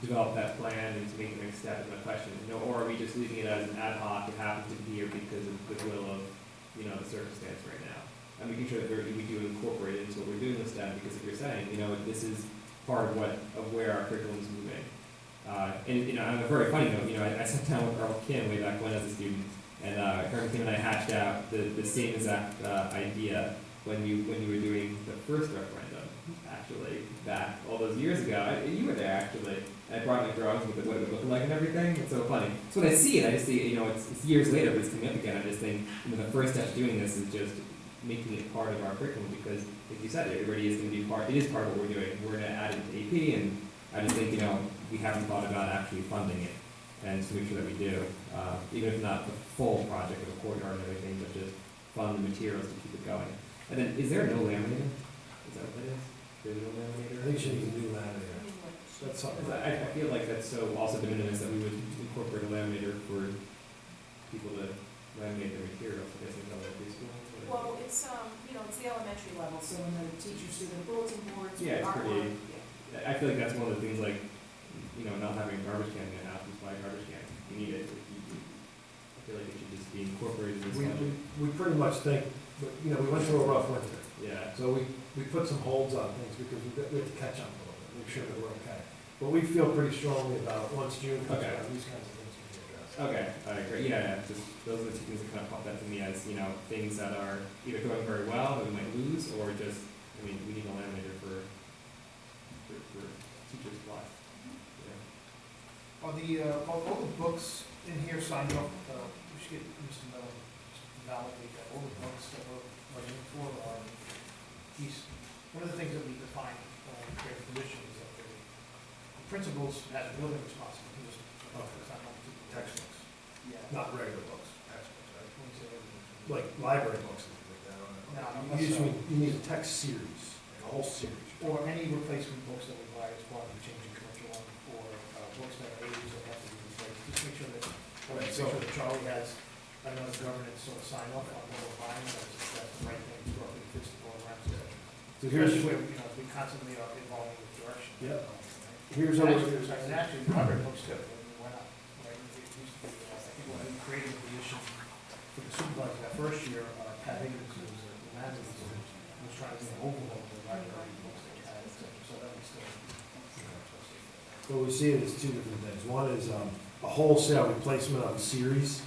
C: develop that plan and to make the next step in the question? Or are we just leaving it as an ad hoc, it happens to be here because of the will of, the circumstance right now? And making sure that we do incorporate it into what we're doing with STEM, because if you're saying, this is part of where our curriculum is moving. And on a very funny note, I sat down with Earl Kim way back when as a student, and Earl Kim and I hatched out the same exact idea when you were doing the first referendum, actually, back all those years ago. You were there, actually. And I brought my drawings with what it would look like and everything. It's so funny. So when I see it, I just see, it's years later, but it's coming up again. I just think, the first step to doing this is just making it part of our curriculum, because, like you said, it already is going to be it is part of what we're doing. We're going to add it to AP, and I just think, we haven't thought about actually funding it, and to make sure that we do, even if not the full project of a courtyard and everything, but just fund the materials to keep it going. And then, is there no laminator? Is that what that is? There's no laminator?
G: I think she needs a new laminator. That's something.
C: I feel like that's so also de minimis that we would incorporate a laminator for people to laminate their materials, I guess, in elementary school.
A: Well, it's the elementary level, so when the teachers do their bulletin boards,
C: Yeah, it's
A: artwork,
C: pretty- I feel like that's one of the things, like, not having a garbage can in your house, just buy a garbage can. You need it. I feel like it should just be incorporated in this budget.
G: We pretty much think, but, we went through a rough winter.
C: Yeah.
G: So we put some holds on things because we have to catch up a little bit, make sure that we're okay. But we feel pretty strongly about once June comes
C: Okay.
G: around, these kinds of things can be addressed.
C: Okay, all right, great. Yeah, just those are the two things that kind of popped up to me as, things that are either going very well that we might lose, or just, we need a laminator for teachers' supplies. Yeah.
D: All the books in here signed off, we should get Mr. Miller to validate that all the books that we're budgeting for are one of the things that we define when we create a position is that the principals has building responsibility. It's not up to
G: Textbooks,
D: Yeah.
G: not regular books, textbooks, right?
D: When we say everything.
G: Like library books and things like that.
D: No,
G: You need a text series, like a whole series.
D: Or any replacement books that we buy as part of the changing curriculum, or books that are aged that have to be replaced. Just make sure that,
G: Right,
D: make sure that Charlie has another governance sort of sign off on what we're buying, that's the right thing, it's roughly fits the programs, et cetera.
G: So here's,
D: Especially where, we constantly are evolving with direction.
G: Yeah.
D: Right?
G: here's how
D: And actually, library books too, why not? Right? It used to be, I think when we created a position for the supervisor that first year, Pat Higgins, who was the manager, was trying to do an overhaul of the library books that we had, et cetera, so that was still.
G: So we see it as two different things. One is a wholesale replacement of a series.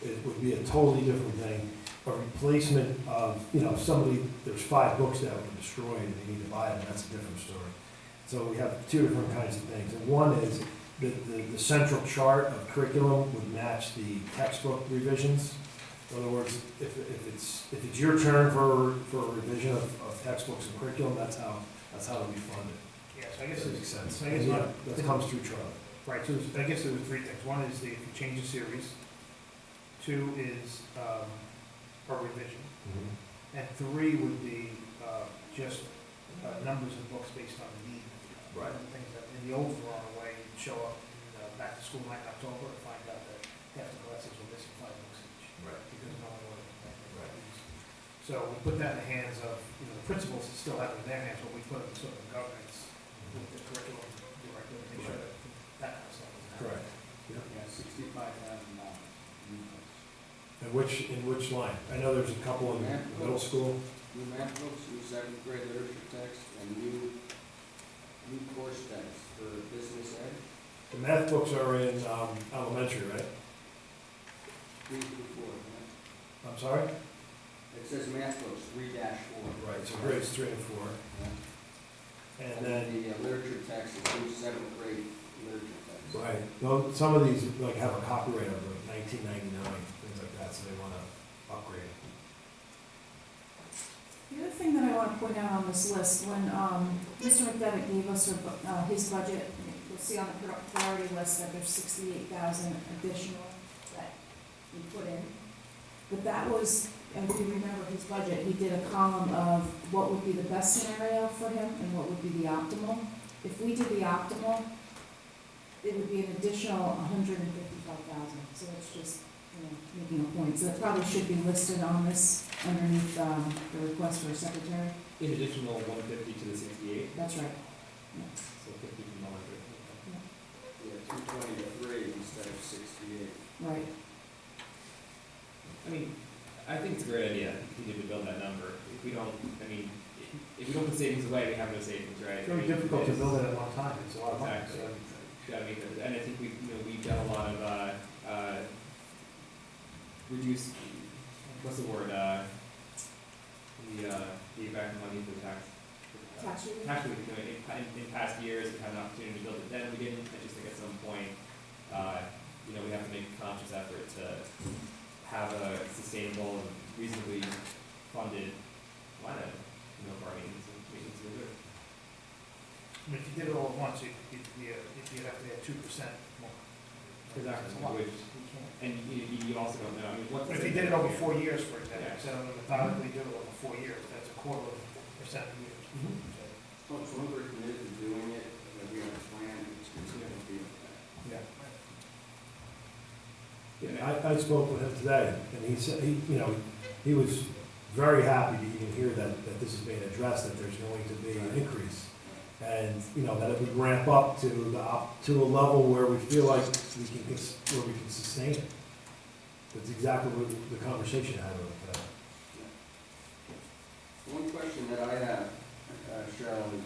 G: It would be a totally different thing. A replacement of, there's 5 books that were destroyed and they need to buy them, that's a different story. So we have two different kinds of things. And one is the central chart of curriculum would match the textbook revisions. In other words, if it's your turn for a revision of textbooks and curriculum, that's how it'll be funded.
D: Yeah, so I guess
G: That
D: it's,
G: makes sense.
D: so I guess
G: Yeah,
D: not,
G: that comes through Charlie.
D: right, so I guess there were 3 things. One is if you change the series, 2 is, a revision, and 3 would be, just, numbers of books based on need.
F: Right.
D: Things that, in the old Verona way, you'd show up in, back to school night in October and find out that half the classes were missing 5 books each.
F: Right.
D: Because no one ordered them.
F: Right.
D: So we put that in the hands of, the principals still have it in their hands, but we put it in sort of governance with the curriculum director, to make sure that that kind of stuff is happening.
G: Correct.
E: Yeah, $65,000.
G: In which line? I know there's a couple in middle school.
H: New math books, new 7th grade literature text, and new course text for business ed,
G: The math books are in elementary, right?
H: 3 through 4. Right?
G: I'm sorry?
H: It says math books, 3-4.
G: Right, so grades 3 and 4.
H: Yeah.
G: And then,
H: the literature text is new 7th grade literature text.
G: right, well, some of these like have a copyright of like 1999, things like that, so they want to upgrade it.
A: The other thing that I want to point out on this list, when Mr. McDevitt gave us his budget, you'll see on the priority list that there's 68,000 additional that he put in. But that was, if you remember his budget, he did a column of what would be the best scenario for him and what would be the optimal. If we did the optimal, it would be an additional 155,000. So it's just, making a point. So that probably should be listed on this underneath the request for a secretary.
C: In additional 150 to the 68,
A: That's right.
C: so 50 from the 100.
H: Yeah, 223 instead of 68.
A: Right.
C: I mean, I think it's a great idea to continue to build that number. If we don't, if we don't put savings away, we have no savings, right?
D: It's very difficult to build it at one time, it's a lot of money.
C: Exactly.
D: So-
C: Gotta make it, and I think we've done a lot of, reduce, what's the word, the back money for the tax.
A: Tax relief?
C: Tax relief, in past years, we've had an opportunity to build it then, we didn't, I just think at some point, we have to make a conscious effort to have a sustainable and reasonably funded line item, for our maintenance and reserve.
D: I mean, if you did it all at once, you'd have to add 2% more.
C: Exactly,
D: That's a lot.
C: which, and you also don't know, what's.
D: But if you did it over 4 years, for example,
C: Yeah.
D: instead of methodically do it over 4 years, that's a 0.25% a year.
H: So as long as we're committed to doing it, that we have a plan, it's going to be okay.
D: Yeah.
G: I spoke with him today, and he said, he was very happy to even hear that this is being addressed, that there's going to be an increase. And, that it would ramp up to a level where we feel like we can sustain it. That's exactly what the conversation I had with him today.
H: One question that I have, Cheryl, is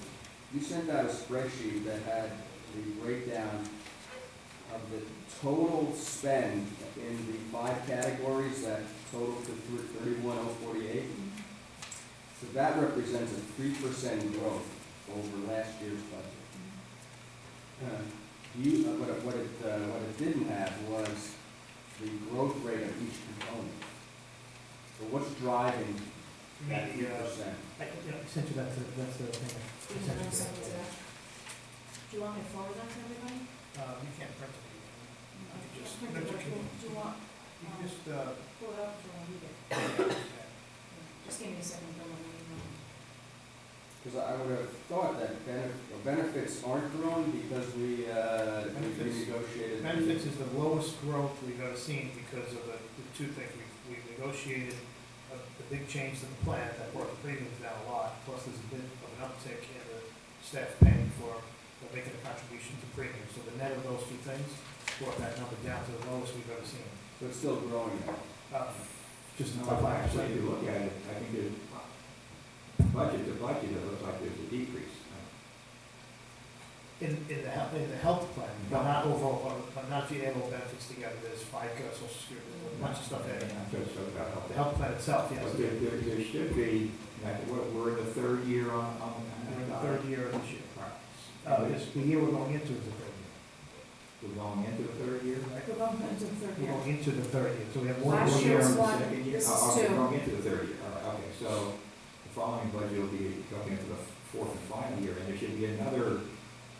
H: you sent out a spreadsheet that had the breakdown of the total spend in the 5 categories that total to 31,048. So that represents a 3% growth over last year's budget. What it didn't have was the growth rate of each component. So what's driving that 3%?
D: I sent you that, that's the thing.
A: Do you want to send it to that? Do you want me to forward that to everybody?
D: You can't print it.
A: Okay,
D: just-
A: print it,
D: but you can-
A: do you want,
D: You can just,
A: pull it up, or read it? Just give me a second, don't let me know.
H: Because I would have thought that benefits aren't grown because we renegotiated.
D: benefits is the lowest growth we've ever seen because of the 2 things. We negotiated the big change to the plan that brought the premiums down a lot, plus there's a bit of an uptick in the staff paying for making a contribution to premiums. So the net of those 2 things brought that number down to the lowest we've ever seen.
H: So it's still growing now.
G: Just
F: No, actually, if you look at it, I think there's budget to budget, it looks like there's a decrease.
D: In the health plan, but not overall, not if you add all benefits together, there's FICA, Social Security, there's a bunch of stuff added.
F: I'm just talking about health.
D: The health plan itself, yes.
F: But there should be, we're in the third year on
D: We're in the third year of this year.
F: Right.
D: The year we're going into is the third year.
F: We're going into the third year?
A: We're going into the third
D: We're
A: year.
D: going into the third year, so we have one
A: Last
D: more
A: year
D: year.
A: was
F: on the
A: one,
F: second year?
A: this is
F: Oh, okay,
A: two.
F: we're going into the third year, all right, okay, so the following budget will be going into the fourth and final year, and there should be another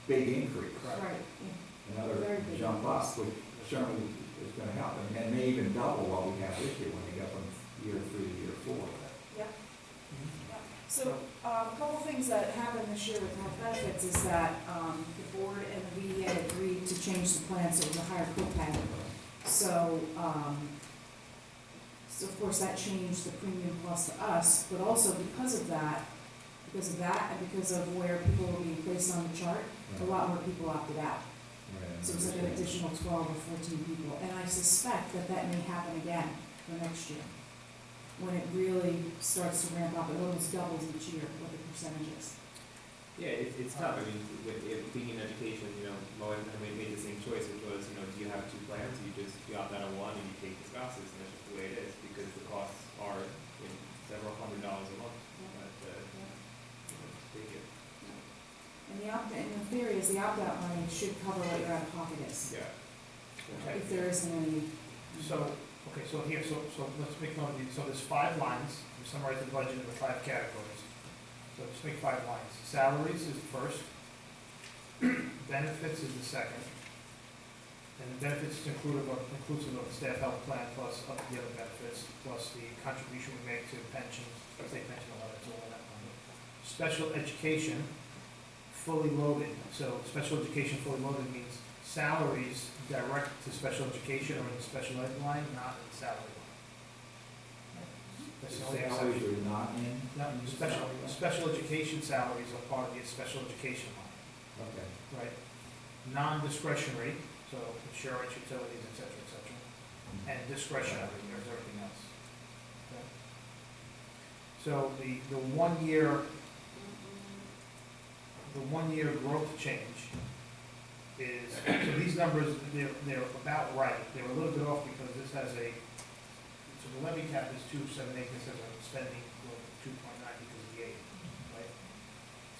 F: big increase,
A: Right, yeah.
F: another
A: Very big
F: jump up,
A: increase.
F: which certainly is gonna help, and may even double what we have this year when we go from year 3 to year 4.
A: So, a couple things that happened this year with health benefits is that, the board and the VEA agreed to change the plan so it was a higher copay. So, so of course that changed the premium plus to us, but also because of that, and because of where people were being placed on the chart, a lot more people opted out. So it was like an additional 12 or 14 people, and I suspect that that may happen again for next year, when it really starts to ramp up. It almost doubles each year what the percentage is.
C: Yeah, it's tough. I mean, being in education, Mo and I made the same choice, which was, do you have two plans? You opt out of one and you take the spouses, and that's just the way it is, because the costs are several $100s a month. But, take it.
A: And the theory is the opt-out money should cover what your out-of-pocket is,
C: Yeah.
D: Okay.
A: if there isn't any.
D: So, so let's make note of these, so there's 5 lines, we summarize the budget into 5 categories. So just make 5 lines. Salaries is the first, benefits is the second, and the benefits is inclusive of the staff health plan plus up the other benefits, plus the contribution we make to pensions, state pension, all that's all in that number. Special education, fully loaded, so special education fully loaded means salaries direct to special education or in the special ed line, not in the salary line. That's the only
F: Salaries
D: exception.
F: are not in?
D: No, special education salaries are part of the special education line,
F: Okay.
D: right? Non-discretionary, so insurance, utilities, et cetera, and discretionary, there's everything else. Okay? So the 1 year growth change is, so these numbers, they're about right. They're a little bit off because this has so the levy cap is 278, this has a spending growth of 2.9 because of the 8, right?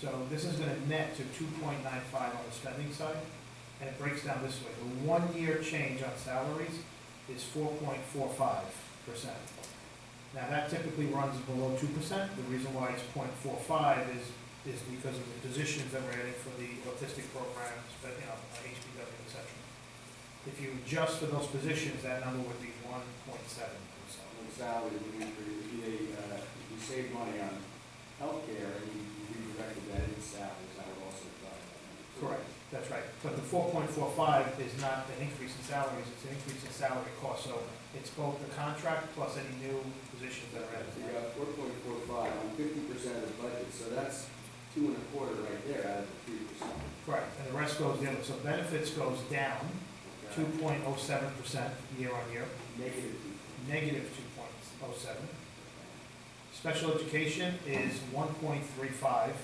D: So this is gonna net to 2.95 on the spending side, and it breaks down this way. The 1 year change on salaries is 4.45%. Now, that typically runs below 2%. The reason why it's 0.45 is because of the positions that we're adding for the autistic programs, but, HPW, et cetera. If you adjust for those positions, that number would be 1.7%.
H: On salary, you save money on healthcare and you redirected that into salaries, that would also drive that number.
D: Correct, that's right. But the 4.45 is not an increase in salaries, it's an increase in salary cost. So it's both the contract plus any new positions that are added.
H: So you got 4.45 on 50% of the budget, so that's 2.25 right there out of the 3%.
D: Correct, and the rest goes the other. So benefits goes down
H: Okay.
D: 2.07% year on year,
H: Negative
D: -2.07. Special education is 1.35.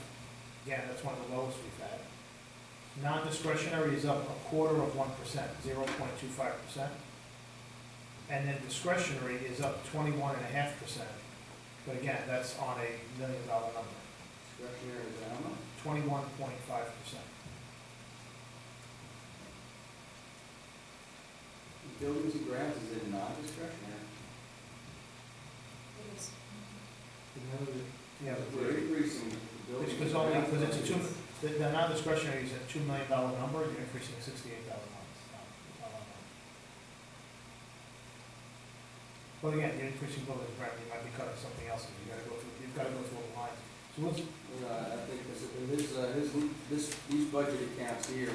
D: Again, that's one of the lowest we've had. Non-discretionary is up 0.25%, 0.25%. And then discretionary is up 21.5%. But again, that's on $1 million number,
H: Discretionary is how much?
D: 21.5%.
H: Buildings and grounds is in non-discretionary.
A: It is.
D: Yeah,
H: We're increasing the
D: it's
H: buildings.
D: because only, because it's the non-discretionary is a $2 million number, you're increasing $68,000. Well, again, you're increasing buildings and grounds, you might be cutting something else, you've got to go through all the lines. So what's,
H: I think these budget accounts here,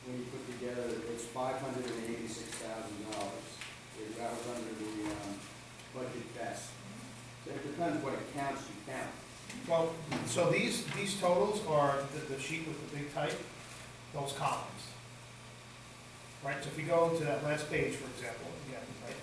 H: when you put together, it's $586,000. That was under the budget test. So it depends what accounts you count.
D: well, so these totals are the sheet with the big type, those columns. Right, so if you go to that last page, for example, again, right?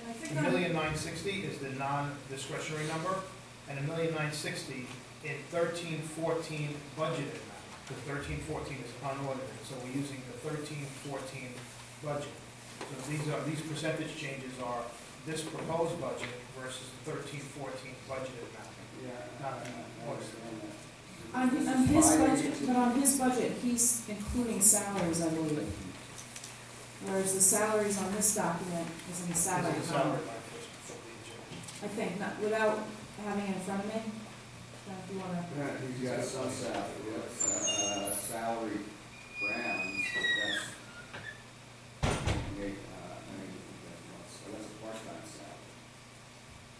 A: And I think
D: $1,960,000 is the non-discretionary number, and $1,960,000 in 13-14 budgeted amount. because 13-14 is unaudited, so we're using the 13-14 budget. So these percentage changes are this proposed budget versus the 13-14 budgeted amount.
H: Yeah,
D: Not-
H: I understand that.
A: On
H: This
A: on
H: is
A: his
H: five
A: budget,
H: agencies.
A: but on his budget, he's including salaries, I believe. Whereas the salaries on this document is in the
D: This
A: salary
D: is the
A: column.
D: salary line for the insurance.
A: I think, not, without having it in front of me, if you wanna,
H: Yeah, he's got some salary, that's, salary grounds, that's, that's a part-time salary.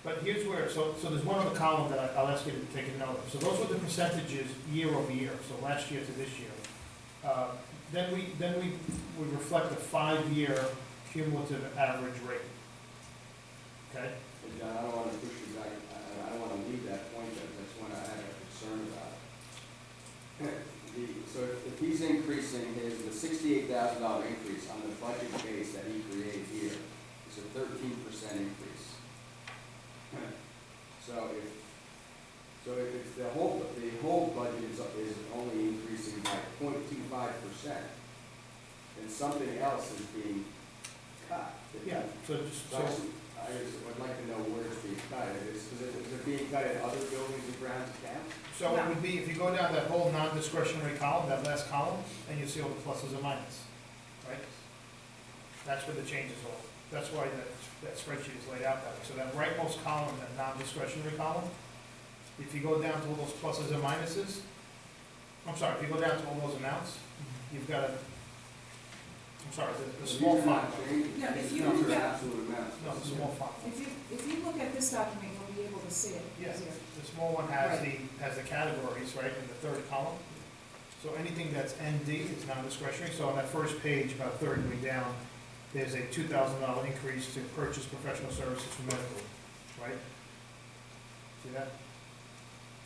D: But here's where, so there's one other column that I'll ask you to take a note of. So those were the percentages year over year, so last year to this year. Then we reflect a 5-year cumulative average rate. Okay?
H: And John, I don't wanna push you back, I don't wanna leave that point, that's one I have a concern about. So if he's increasing the $68,000 increase on the budget base that he created here, it's a 13% increase. So if it's the whole budget is only increasing by 0.25%, then something else is being cut.
D: Yeah, so just,
H: So I would like to know where it's being cut. Is it being cut in other buildings and grounds accounts?
D: so it would be, if you go down that whole non-discretionary column, that last column, and you see all the pluses and minuses, right? That's where the changes are. That's why that spreadsheet is laid out that way. So that rightmost column, that non-discretionary column, if you go down to all those pluses and minuses, I'm sorry, if you go down to all those amounts, you've got I'm sorry, the small
H: These are not
D: font.
H: changes.
A: No, if
H: These
A: you
H: are
A: look at-
H: absolute amounts.
D: No, the small font.
A: if you look at this document, you'll be able to see it
D: Yeah,
A: easier.
D: the small one has the categories, right, in the third column. So anything that's ND is non-discretionary. So on that first page, about third way down, there's a $2,000 increase to purchase professional services for medical, right? See that?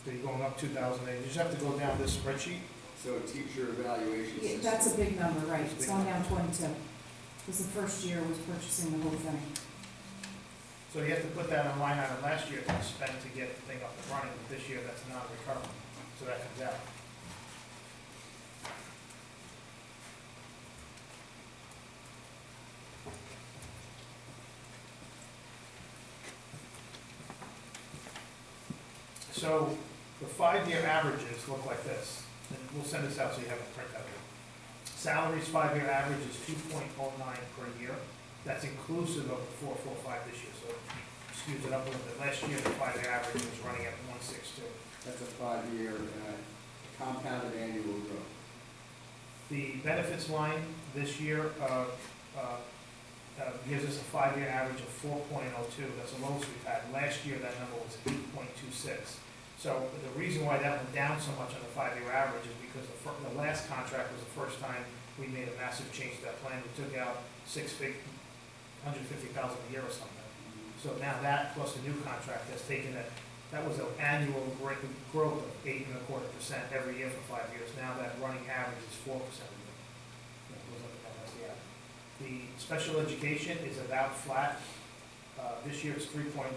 D: So you're going up 2,000. You just have to go down this spreadsheet.
H: So teacher evaluation
A: Yeah,
H: system.
A: that's a big number, right, it's going down 22, because the first year was purchasing the whole thing.
D: So you have to put that on line item last year to spend to get the thing up and running, but this year that's non-recurring, so that comes out. So the 5-year averages look like this, and we'll send this out so you have a printout here. Salaries 5-year average is 2.09 per year. That's inclusive of the 445 this year, so skews it up a little bit. Last year, the 5-year average was running at 162.
H: That's a 5-year, compounded annual growth.
D: The benefits line this year gives us a 5-year average of 4.02. That's the lowest we've had. Last year, that number was 8.26. So the reason why that went down so much on the 5-year average is because the last contract was the first time we made a massive change to that plan. We took out $150,000 a year or something. So now that plus the new contract has taken it, that was an annual growth of 8.25% every year for 5 years. Now that running average is 4% a year. That goes up and down, that's the average. The special education is about flat. This year it's 3.11%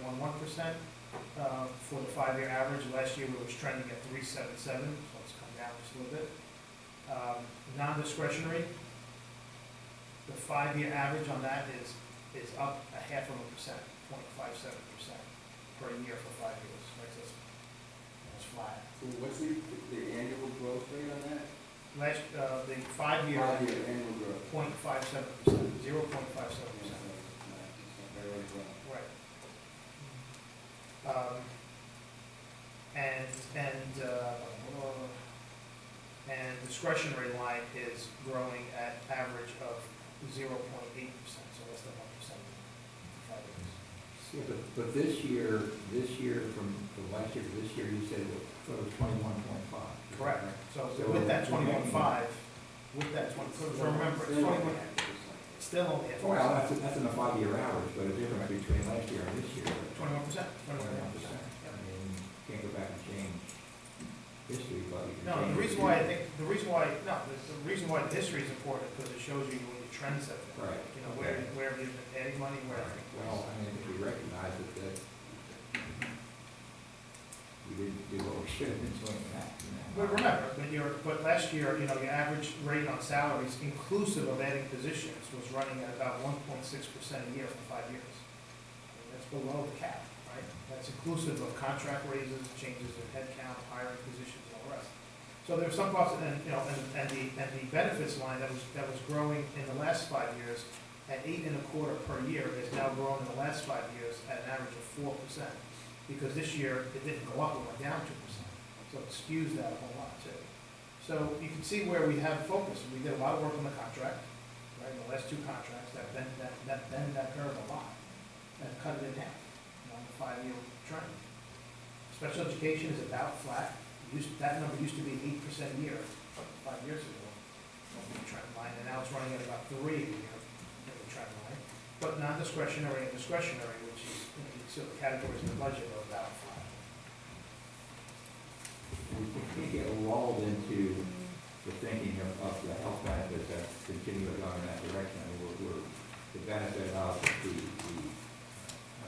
D: for the 5-year average. Last year we was trending at 3.77, so it's come down just a little bit. Non-discretionary, the 5-year average on that is up 0.5%, 0.57% per year for 5 years. Right? So it's flat.
H: So what's the annual growth rate on that?
D: The 5-year,
H: 5-year annual growth.
D: 0.57%, 0.57%.
H: Very well.
D: Right. And discretionary line is growing at average of 0.8%, so less than 1% for 5 years.
F: Yeah, but this year from last year to this year, you said it was 21.5.
D: Correct. So
F: So
D: with that
F: we're making-
D: 21.5, with that 20, so remember, it's 21, still only at
F: Well, that's in a 5-year average, but a difference between last year and this year.
D: 21%.
F: 21%. I mean, can't go back and change history, but you can
D: No,
F: change.
D: the reason why the reason why the history is important is because it shows you what the trends have been.
F: Right.
D: You know, where have you been adding money, where have you?
F: Well, I mean, I think we recognize that we didn't do what we should have been doing that.
D: But remember, but last year, your average rate on salaries inclusive of adding positions was running at about 1.6% a year for 5 years. I mean, that's below the cap, right? That's inclusive of contract raises, changes in headcount, hiring positions, and all the rest. So there are some costs, and the benefits line that was growing in the last 5 years at 8.25% per year has now grown in the last 5 years at an average of 4%. Because this year, it didn't go up, it went down 2%. So it skews that a whole lot too. So you can see where we have focus. We did a lot of work on the contract, right? The last 2 contracts that bend that curve a lot and cut it in half, on the 5-year trend. Special education is about flat. That number used to be 8% a year 5 years ago on the trend line, and now it's running at about 3 a year in the trend line. But non-discretionary and discretionary, which is, you see the categories in the budget are about flat.
F: We can't get lulled into the thinking of the health benefits that continue to go in that direction. I mean, we're the benefit of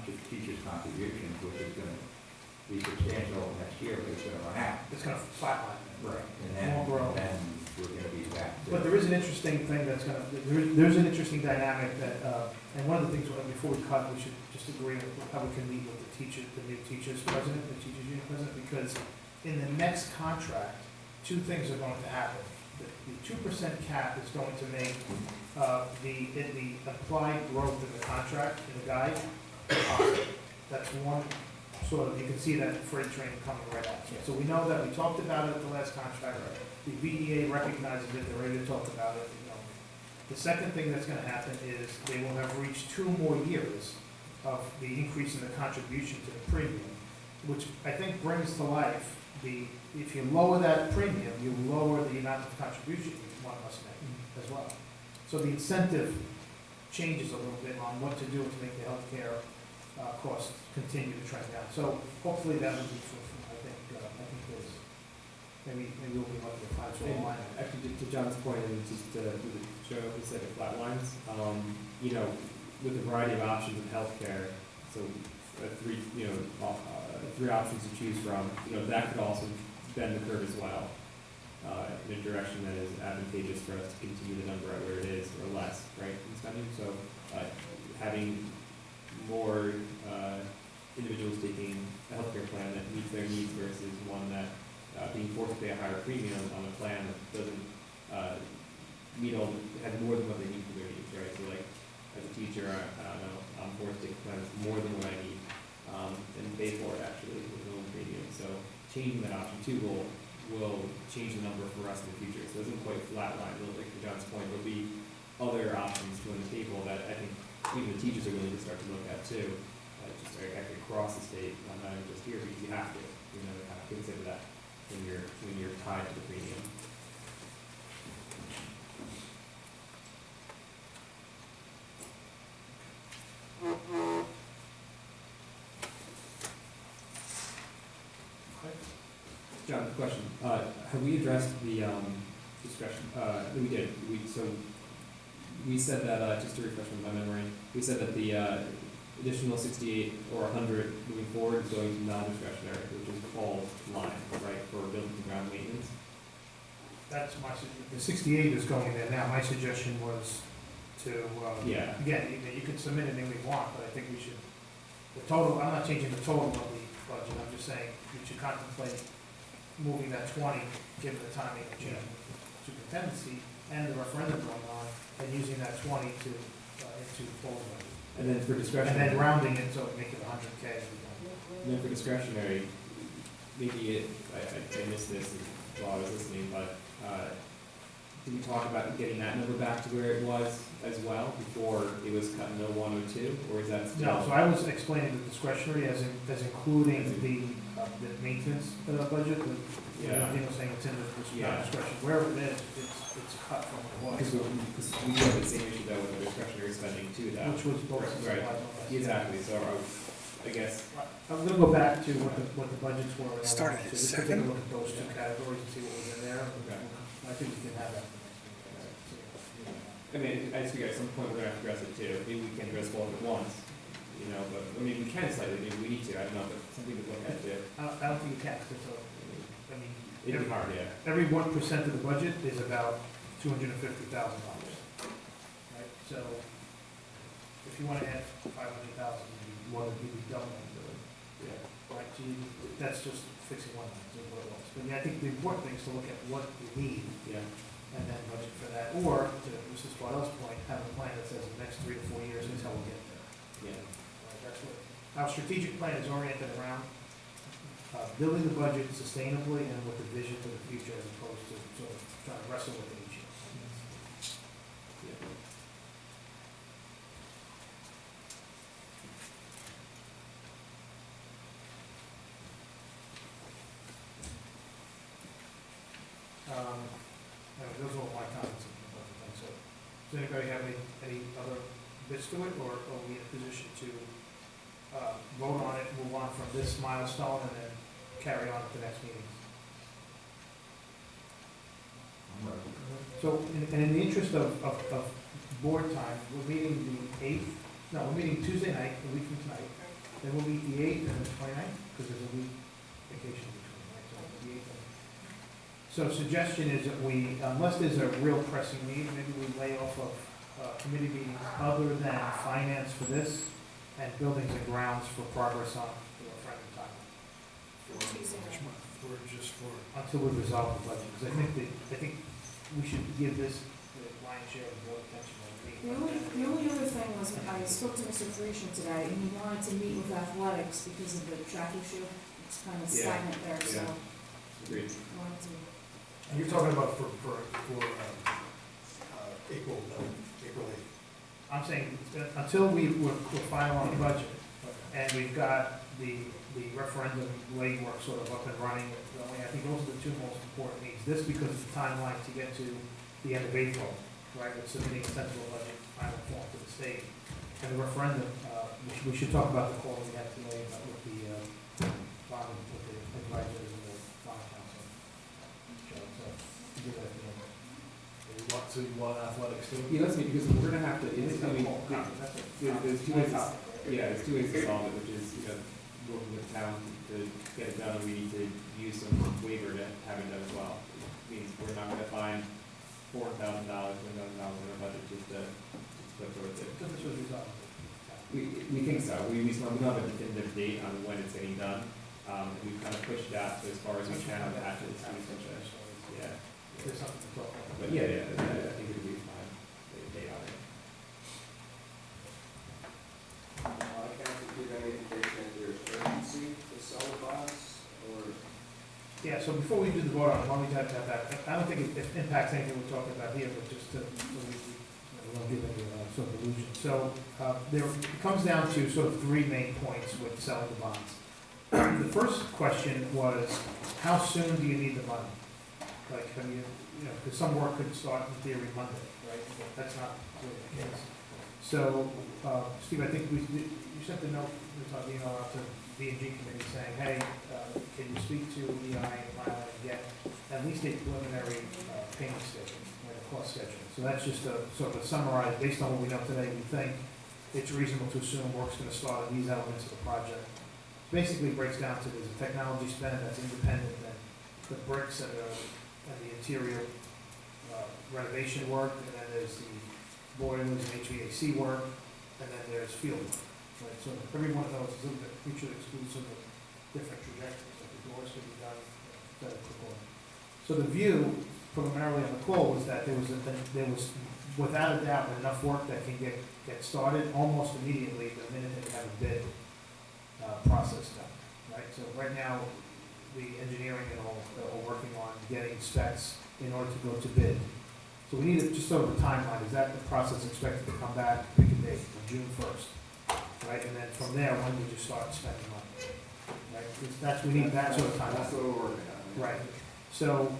F: the teacher's contributions, which is going to be substantial next year, but it's going to run out.
D: It's going to flatline.
F: Right. And then we're going to be back to.
D: But there is an interesting thing that's going to, there's an interesting dynamic that, and one of the things, before we cut, we should just agree with how we can meet with the new teachers president, the teachers union president, because in the next contract, 2 things are going to happen. The 2% cap is going to make the applied growth in the contract, in the guide, positive. That's one sort of, you can see that freight train coming right out. So we know that, we talked about it at the last contract. The VEA recognizes it, they're ready to talk about it. The second thing that's going to happen is they will have reached 2 more years of the increase in the contribution to the premium, which I think brings to life if you lower that premium, you lower the amount of contribution one must make as well. So the incentive changes a little bit on what to do to make the healthcare costs continue to trend down. So hopefully that will be fruitful. I think there's maybe we'll be lucky to find some line.
C: Actually, to John's point, and just to show he said it flat lines, with a variety of options in healthcare, so 3 options to choose from, that could also bend the curve as well, in a direction that is advantageous for us to continue the number at where it is or less, right, in spending. So having more individuals taking a healthcare plan that meets their needs versus one that being forced to pay a higher premium on a plan that doesn't has more than what they need for their needs, right? So like as a teacher, I don't know, I'm forced to take a plan that's more than what I need, and pay for it actually with no premium. So changing that option too will change the number for us in the future. So it isn't quite flatline. Like to John's point, there'll be other options to on the table that I think even the teachers are willing to start to look at too. Just actually across the state, not even just here, because you have to. You have to consider that when you're tied to the premium. John, question. Have we addressed the discretion? We did. We said that, just to refresh my memory, we said that the additional 68 or 100 moving forward is going to non-discretionary, which is Paul's line, right, for building and ground maintenance.
D: That's my suggestion. The 68 is going there now. My suggestion was to, again, you could submit anything we want, but I think we should, the total, I'm not changing the total of the budget, I'm just saying we should contemplate moving that 20, given the timing of change superintendentcy and the referendum going on, and using that 20 to, into Paul's budget.
C: And then for discretionary.
D: And then rounding it so make it 100K.
C: And then for discretionary, maybe I missed this while I was listening, but did we talk about getting that number back to where it was as well before it was cut in 0102, or is that still?
D: No, so I was explaining the discretionary as including the maintenance budget. Saying it's in the discretion. Wherever it is, it's cut from what it was.
C: Because we have the same issue though with the discretionary spending too, that.
D: Which was both.
C: Right. Exactly. So I guess.
D: I'm gonna go back to what the budgets were.
B: Started at
D: Just take a look at those 2 categories and see what was in there.
C: Okay.
D: I think we can have that.
C: I mean, I just figure at some point we're gonna have to address it too. Maybe we can't address both at once, but I mean, we can slightly, maybe we need to, I don't know, but something to look at too.
D: I don't think you can, because it's
C: It'd be hard, yeah.
D: Every 1% of the budget is about $250,000. Right, so if you want to add 500,000, you want to be doubling the,
C: Yeah.
D: right, so that's just fixing one line, so what else. But yeah, I think the important thing is to look at what you need
C: Yeah.
D: and then budget for that. Or, to Mrs. Boyle's point, have a plan that says the next 3 to 4 years is how we'll get there.
C: Yeah.
D: Right, that's what, our strategic plan is oriented around building the budget sustainably and with a vision for the future as opposed to sort of trying to wrestle with it each year.
C: Yeah.
D: Anyway, those are all my comments on the budget thing. So, does anybody have any other bits to it, or are we in a position to vote on it, move on from this milestone, and then carry on to the next meeting? So, and in the interest of board time, we're meeting the 8th, no, we're meeting Tuesday night, a week from tonight. Then we'll meet the 8th and the 29th, because there's a week vacation between, right, so the 8th and. So suggestion is that we, unless there's a real pressing need, maybe we lay off of committee meetings other than finance for this, and buildings and grounds for progress on, friend and time.
A: Tuesday
G: Which
A: night.
G: month? Or just for,
D: Until we resolve the budget, because I think we should give this the lion's share of the attention that we need.
A: The only other thing was, I spoke to Mr. Friesen today, and he wanted to meet with athletics because of the track issue. It's kind of
C: Yeah.
A: stagnant there, so
C: Yeah. Agreed.
A: wanted to.
G: and you're talking about for April 8th.
D: I'm saying, until we're final on the budget, and we've got the referendum legwork sort of up and running, I think those are the two most important needs. This because of the timeline to get to the end of April, right, with submitting a central budget final form to the state. And the referendum, we should talk about the call we had today about with the bond, with the advisors and the bond council. So, do that at the end.
G: You want athletics too?
C: Yeah, let's meet, because we're gonna have to, it's, I mean,
D: That's
C: there's two ways, there's two ways to solve it, which is, working with town to get it done, and we need to use some waiver to have it done as well. It means we're not gonna find $4,000, $1,000 in our budget just to put towards it.
D: So this was resolved.
C: We think so. We still we don't have a definitive date on when it's getting done. And we've kind of pushed it out as far as we can after the city session. Yeah.
D: There's something to talk about.
C: But yeah, I think it'll be fine. The date on it.
H: Council, give any indication that there's urgency to sell the bonds, or?
D: Yeah, so before we do the vote on it, why don't we talk about that? I don't think it impacts anything we're talking about here, but just to, so we don't give any sort of illusion. So, it comes down to sort of 3 main points with selling the bonds. The first question was, how soon do you need the money? Like, have you, because some work could start in theory Monday, right? But that's not really the case. So, Steve, I think you sent the note, the email out to B&G committee saying, hey, can you speak to EI and Mylan and get at least a preliminary payment schedule, or a cost schedule? So that's just a sort of a summarize, based on what we know today, we think it's reasonable to assume work's gonna start on these elements of the project. Basically breaks down to there's a technology spend that's independent than the bricks and the interior renovation work, and then there's the boilers and HVAC work, and then there's field work. Right, so every one of those is a little bit mutually exclusive of different trajectories, like the doors can be done, So the view preliminarily on the call was that there was without a doubt enough work that can get started almost immediately the minute that you have a bid process done, right? So right now, the engineering and all are working on getting specs in order to go to bid. So we need just sort of a timeline. Is that the process expected to come back, pick a date, on June 1st? Right, and then from there, when would you start spending money? Right, because we need that sort of time.
H: That's what we're working on.
D: Right, so,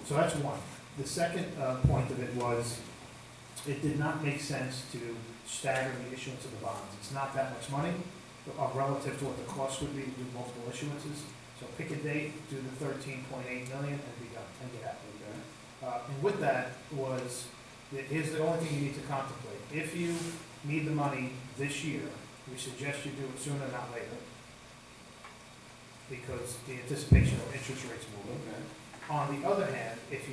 D: so that's one. The second point of it was, it did not make sense to stagger the issuance of the bonds. It's not that much money relative to what the cost would be to do multiple issuances. So pick a date, do the 13.8 million and be done, and get out. And with that here's the only thing you need to contemplate. If you need the money this year, we suggest you do it sooner, not later. because the anticipation of interest rates moving.
H: Okay.
D: On the other hand, if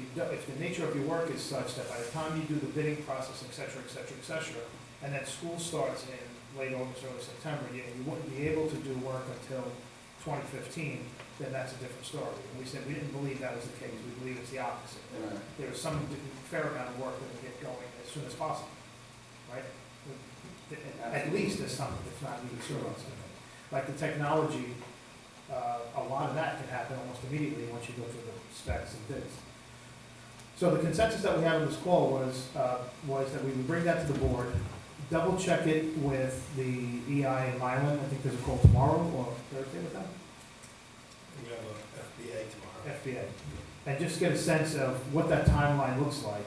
D: the nature of your work is such that by the time you do the bidding process, et cetera, et cetera, et cetera, and then school starts in late August, early September, you wouldn't be able to do work until 2015, then that's a different story. And we said we didn't believe that was the case, we believe it's the opposite.
H: Right.
D: There was some fair amount of work that would get going as soon as possible, right? At least as some, if not even sooner. Like the technology, a lot of that can happen almost immediately once you go through the specs and bids. So the consensus that we had on this call was that we would bring that to the board, double check it with the EI and Mylan. I think there's a call tomorrow or Thursday with them,
G: We have a FBA tomorrow.
D: FBA. And just get a sense of what that timeline looks like.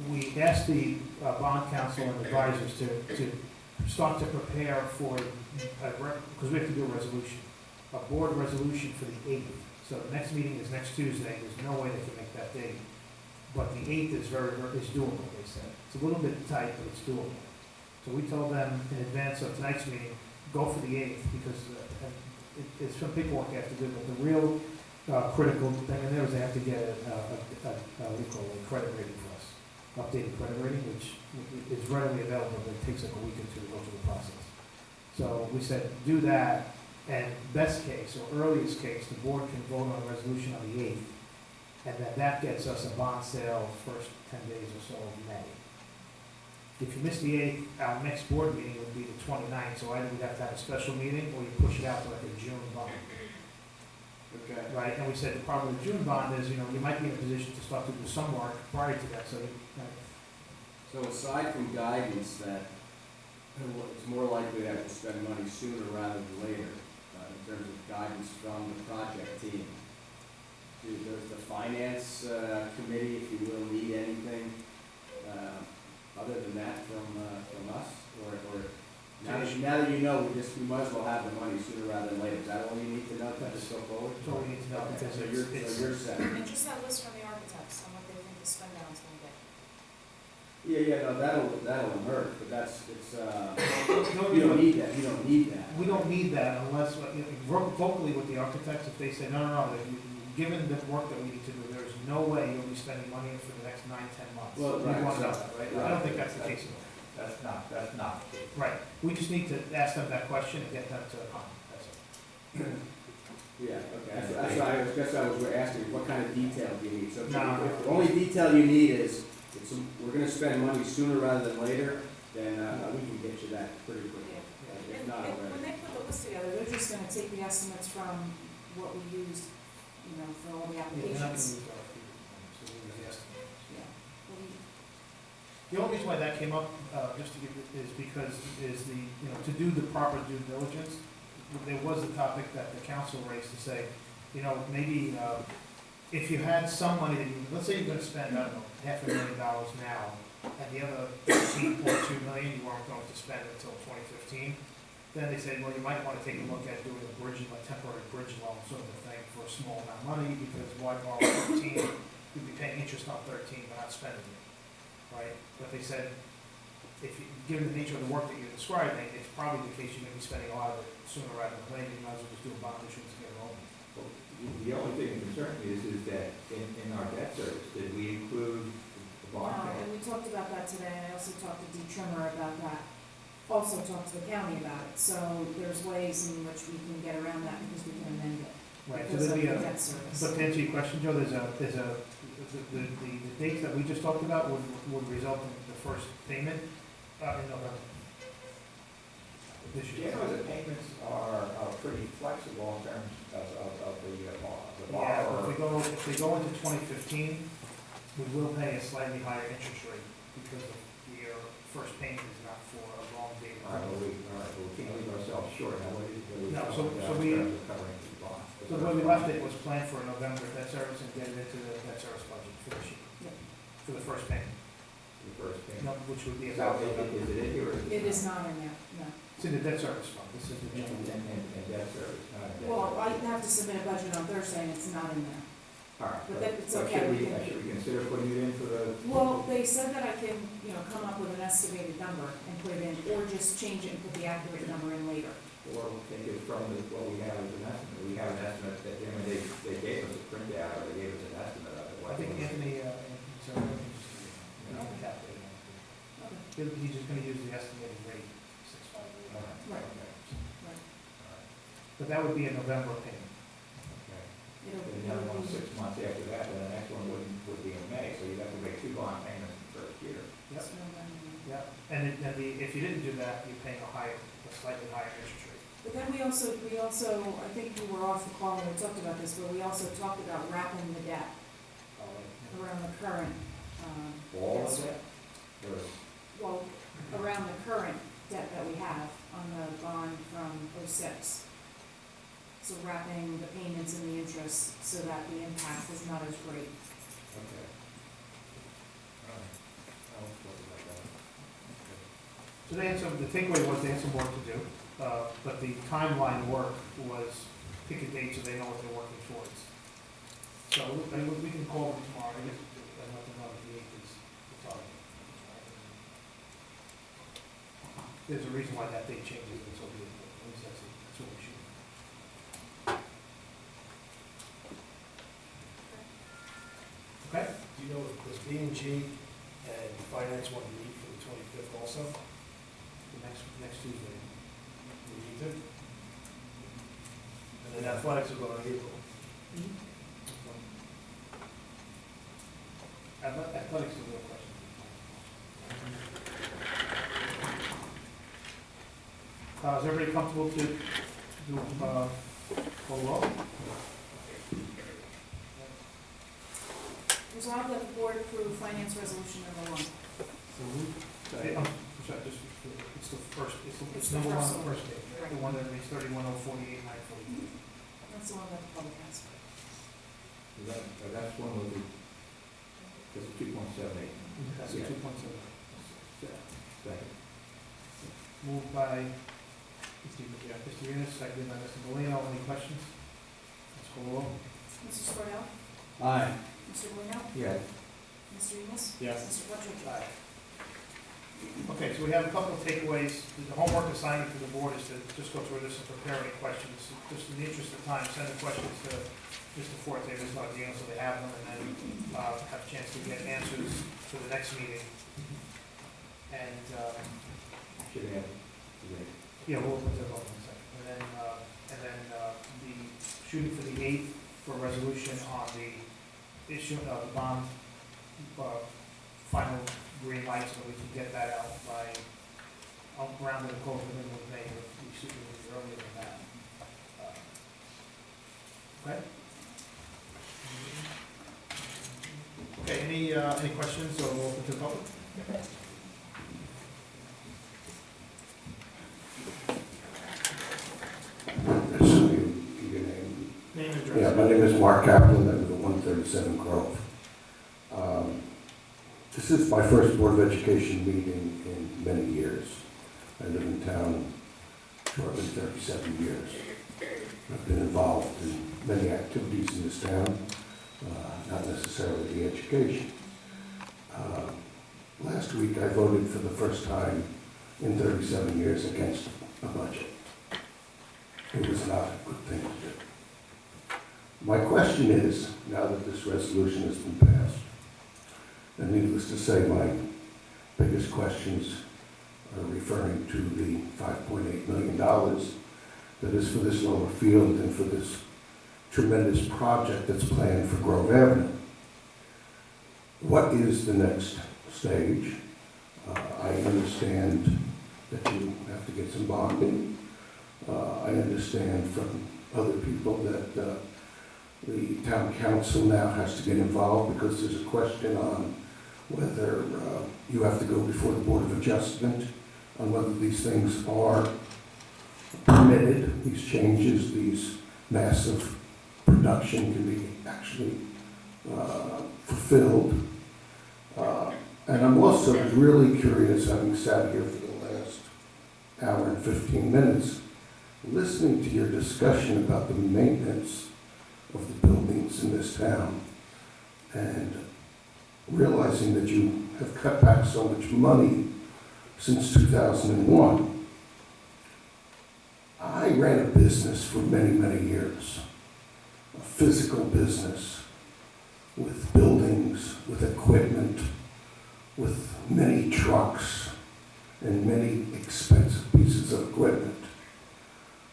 D: We asked the bond council and advisors to start to prepare for, because we have to do a resolution, a board resolution for the 8th. So the next meeting is next Tuesday, there's no way they can make that date. But the 8th is is doable, they said. It's a little bit tight, but it's doable. So we told them in advance of tonight's meeting, go for the 8th, because it's some paperwork they have to do, but the real critical thing in there is they have to get what do you call it, a credit rating for us, updated credit rating, which is readily available, but it takes like a week or two to go through the process. So we said, do that, and best case, or earliest case, the board can vote on a resolution on the 8th, and then that gets us a bond sale first 10 days or so of May. If you miss the 8th, our next board meeting would be the 29th, so either we'd have to have a special meeting, or you push it out to like a June bond.
H: Okay.
D: Right, and we said the problem with June bond is, you might be in a position to start to do some work prior to that, so,
H: So aside from guidance that it's more likely to have to spend money sooner rather than later, in terms of guidance from the project team, does the finance committee, if you will, need anything other than that from us? Or now that you know, we might as well have the money sooner rather than later. Is that all you need to know to just go forward?
D: that's all we need to know,
H: Okay,
D: because
H: so you're set.
A: And just that list from the architects on what they think the spend down's gonna get.
H: Yeah, no, that'll emerge, but
D: No,
H: you don't need that, you don't need that.
D: we don't need that unless, vocally with the architects, if they say, no, given the work that we need to do, there's no way you'll be spending money for the next 9-10 months.
H: Well,
D: We
H: right,
D: want
H: so-
D: that, right? I don't think that's the case.
F: That's not the case.
D: Right, we just need to ask them that question and get them to comment, that's it.
H: Yeah, okay, that's why I was asking, what kind of detail do you need? So if
D: No.
H: the only detail you need is, we're gonna spend money sooner rather than later, then we can get you that pretty quickly. If
A: And,
H: not
A: and
H: already.
A: when they put the list together, they're just gonna take the estimates from what we used, for all the
D: Yeah, they're not gonna
A: applications.
D: use our fee, so we use the estimate.
A: Yeah. Well,
D: The only reason why that came up, just to give, is because, to do the proper due diligence, there was a topic that the council raised to say, maybe, if you had some money that let's say you're gonna spend, I don't know, $500,000 now, and the other $13.2 million you weren't going to spend until 2015, then they said, well, you might wanna take a look at doing a temporary bridge loan sort of a thing for a small amount of money, because why borrow 13, you'd be paying interest on 13, but not spending it. Right, but they said, given the nature of the work that you're describing, it's probably the case you're gonna be spending a lot of it sooner rather than later, you might as well just do a bond issuance to get it over.
F: Well, the only thing that concerns me is that in our debt service, did we include the bond
A: No,
F: payment?
A: and we talked about that today, and I also talked to Dee Trimmer about that. Also talked to the county about it, so there's ways in which we can get around that because we can amend it.
D: Right, so
A: Because of
D: there'd be
A: the
D: a,
A: debt service.
D: but to answer your question, Joe, the dates that we just talked about would result in the first payment, in November. This
F: You
D: year.
F: know, the payments are pretty flexible in terms of the
D: Yeah,
F: borrower.
D: if we go into 2015, we will pay a slightly higher interest rate because your first payment is not for a long date.
F: All right, well, we can't leave ourselves short. Now, what are we
D: No,
F: talking
D: so
F: about
D: we-
F: in terms of covering the bond?
D: So the way we left it was planned for a November debt service and get it into the debt service budget for this year,
A: Yep.
D: for the first payment,
F: The first payment.
D: which would be
F: So
D: about
F: is
D: November.
F: it in here or is it?
A: It is not in there, no.
D: It's in the debt service fund, this is the
F: And
D: general.
F: debt service, not a debt.
A: Well, I have to submit a budget on Thursday and it's not in there.
F: All right.
A: but that- it's
F: but
A: okay, we can-
F: Should we consider putting it in for the?
A: Well, they said that I can, come up with an estimated number and put it in, or just change it and put the accurate number in later.
F: or take it from what we have as an estimate. We have an estimate that, I mean, they gave us a printout, or they gave us an estimate of it.
D: I think Anthony, so,
F: You know?
D: he's just gonna use the estimated rate, 658.
F: All right.
A: Right.
F: Okay.
A: Right.
F: All right.
D: But that would be a November payment.
F: Okay.
A: It'll,
F: And the other
A: it'll
F: one,
A: be,
F: 6 months after that, then the next one would be in May, so you'd have to make 2 bond payments in the first year.
D: Yep.
A: it's November.
D: Yeah, and if you didn't do that, you're paying a slightly higher interest rate.
A: But then we also, I think we were off the call when we talked about this, but we also talked about wrapping the debt around the current,
F: All
A: yes,
F: of it? Or,
A: well, around the current debt that we have on the bond from '06. So wrapping the payments and the interest so that the impact is not as great.
F: okay. All right. I'll talk about that. Okay.
D: So they had the takeaway was they had some work to do, but the timeline work was pick a date so they know what they're working towards. So we can call them tomorrow, I guess, and let them know that the 8th is the target. There's a reason why that date changes, and so be it, but at least that's what we should. Okay?
G: Do you know, does B and G and Finance want to meet for the 25th also?
D: The next Tuesday.
G: We need to? And then athletics will go in April.
D: Athletics is a real question. Is everybody comfortable to do, call roll?
A: Resolve that the board approve finance resolution number 1.
D: Hey, I'm sorry, it's the first,
A: It's
D: it's
A: the
D: number one
A: first
D: on the
A: one.
D: first page, right?
A: Right.
D: The one that reads 31,048, 942.
A: That's the one that the public has.
F: That's one of the, that's 2.78.
D: That's
F: Yeah.
D: a 2.7.
F: Second.
D: Moved by Mr. Yunus, seconded by Mr. Molino. Any questions? Let's call the roll.
A: Mr. Cordell?
H: Aye.
A: Mr. Molino,
F: Yes.
A: Mr. Enos?
C: Yes.
A: Mr. Butcher?
D: Okay, so we have a couple of takeaways. The homework assignment for the board is to just go through this and prepare any questions. Just in the interest of time, send the questions to Mr. Forte, Mr. Martino, so they have them, and then have a chance to get answers for the next meeting. And,
F: Should have, today.
D: yeah, we'll put that on in a second. And then the shooting for the 8th for resolution on the issue of the bond, final green light, so we can get that out by, around the close of the middle of May, if we shoot it earlier than that. Okay? Okay, any questions, or we'll open to the public? Name and address.
I: Yeah, my name is Mark Kaplan, I'm with 137 Grove. This is my first Board of Education meeting in many years. I live in town shortly 37 years. I've been involved in many activities in this town, not necessarily the education. Last week I voted for the first time in 37 years against a budget. It was not a good thing to do. My question is, now that this resolution has been passed, and needless to say, my biggest questions are referring to the $5.8 million that is for this lower field and for this tremendous project that's planned for Grove Avenue. What is the next stage? I understand that you have to get some bonding. I understand from other people that the town council now has to get involved because there's a question on whether you have to go before the Board of Adjustment on whether these things are permitted, these changes, these massive production can be actually fulfilled. And I'm also really curious, having sat here for the last hour and 15 minutes, listening to your discussion about the maintenance of the buildings in this town and realizing that you have cut back so much money since 2001. I ran a business for many, many years, a physical business with buildings, with equipment, with many trucks and many expensive pieces of equipment.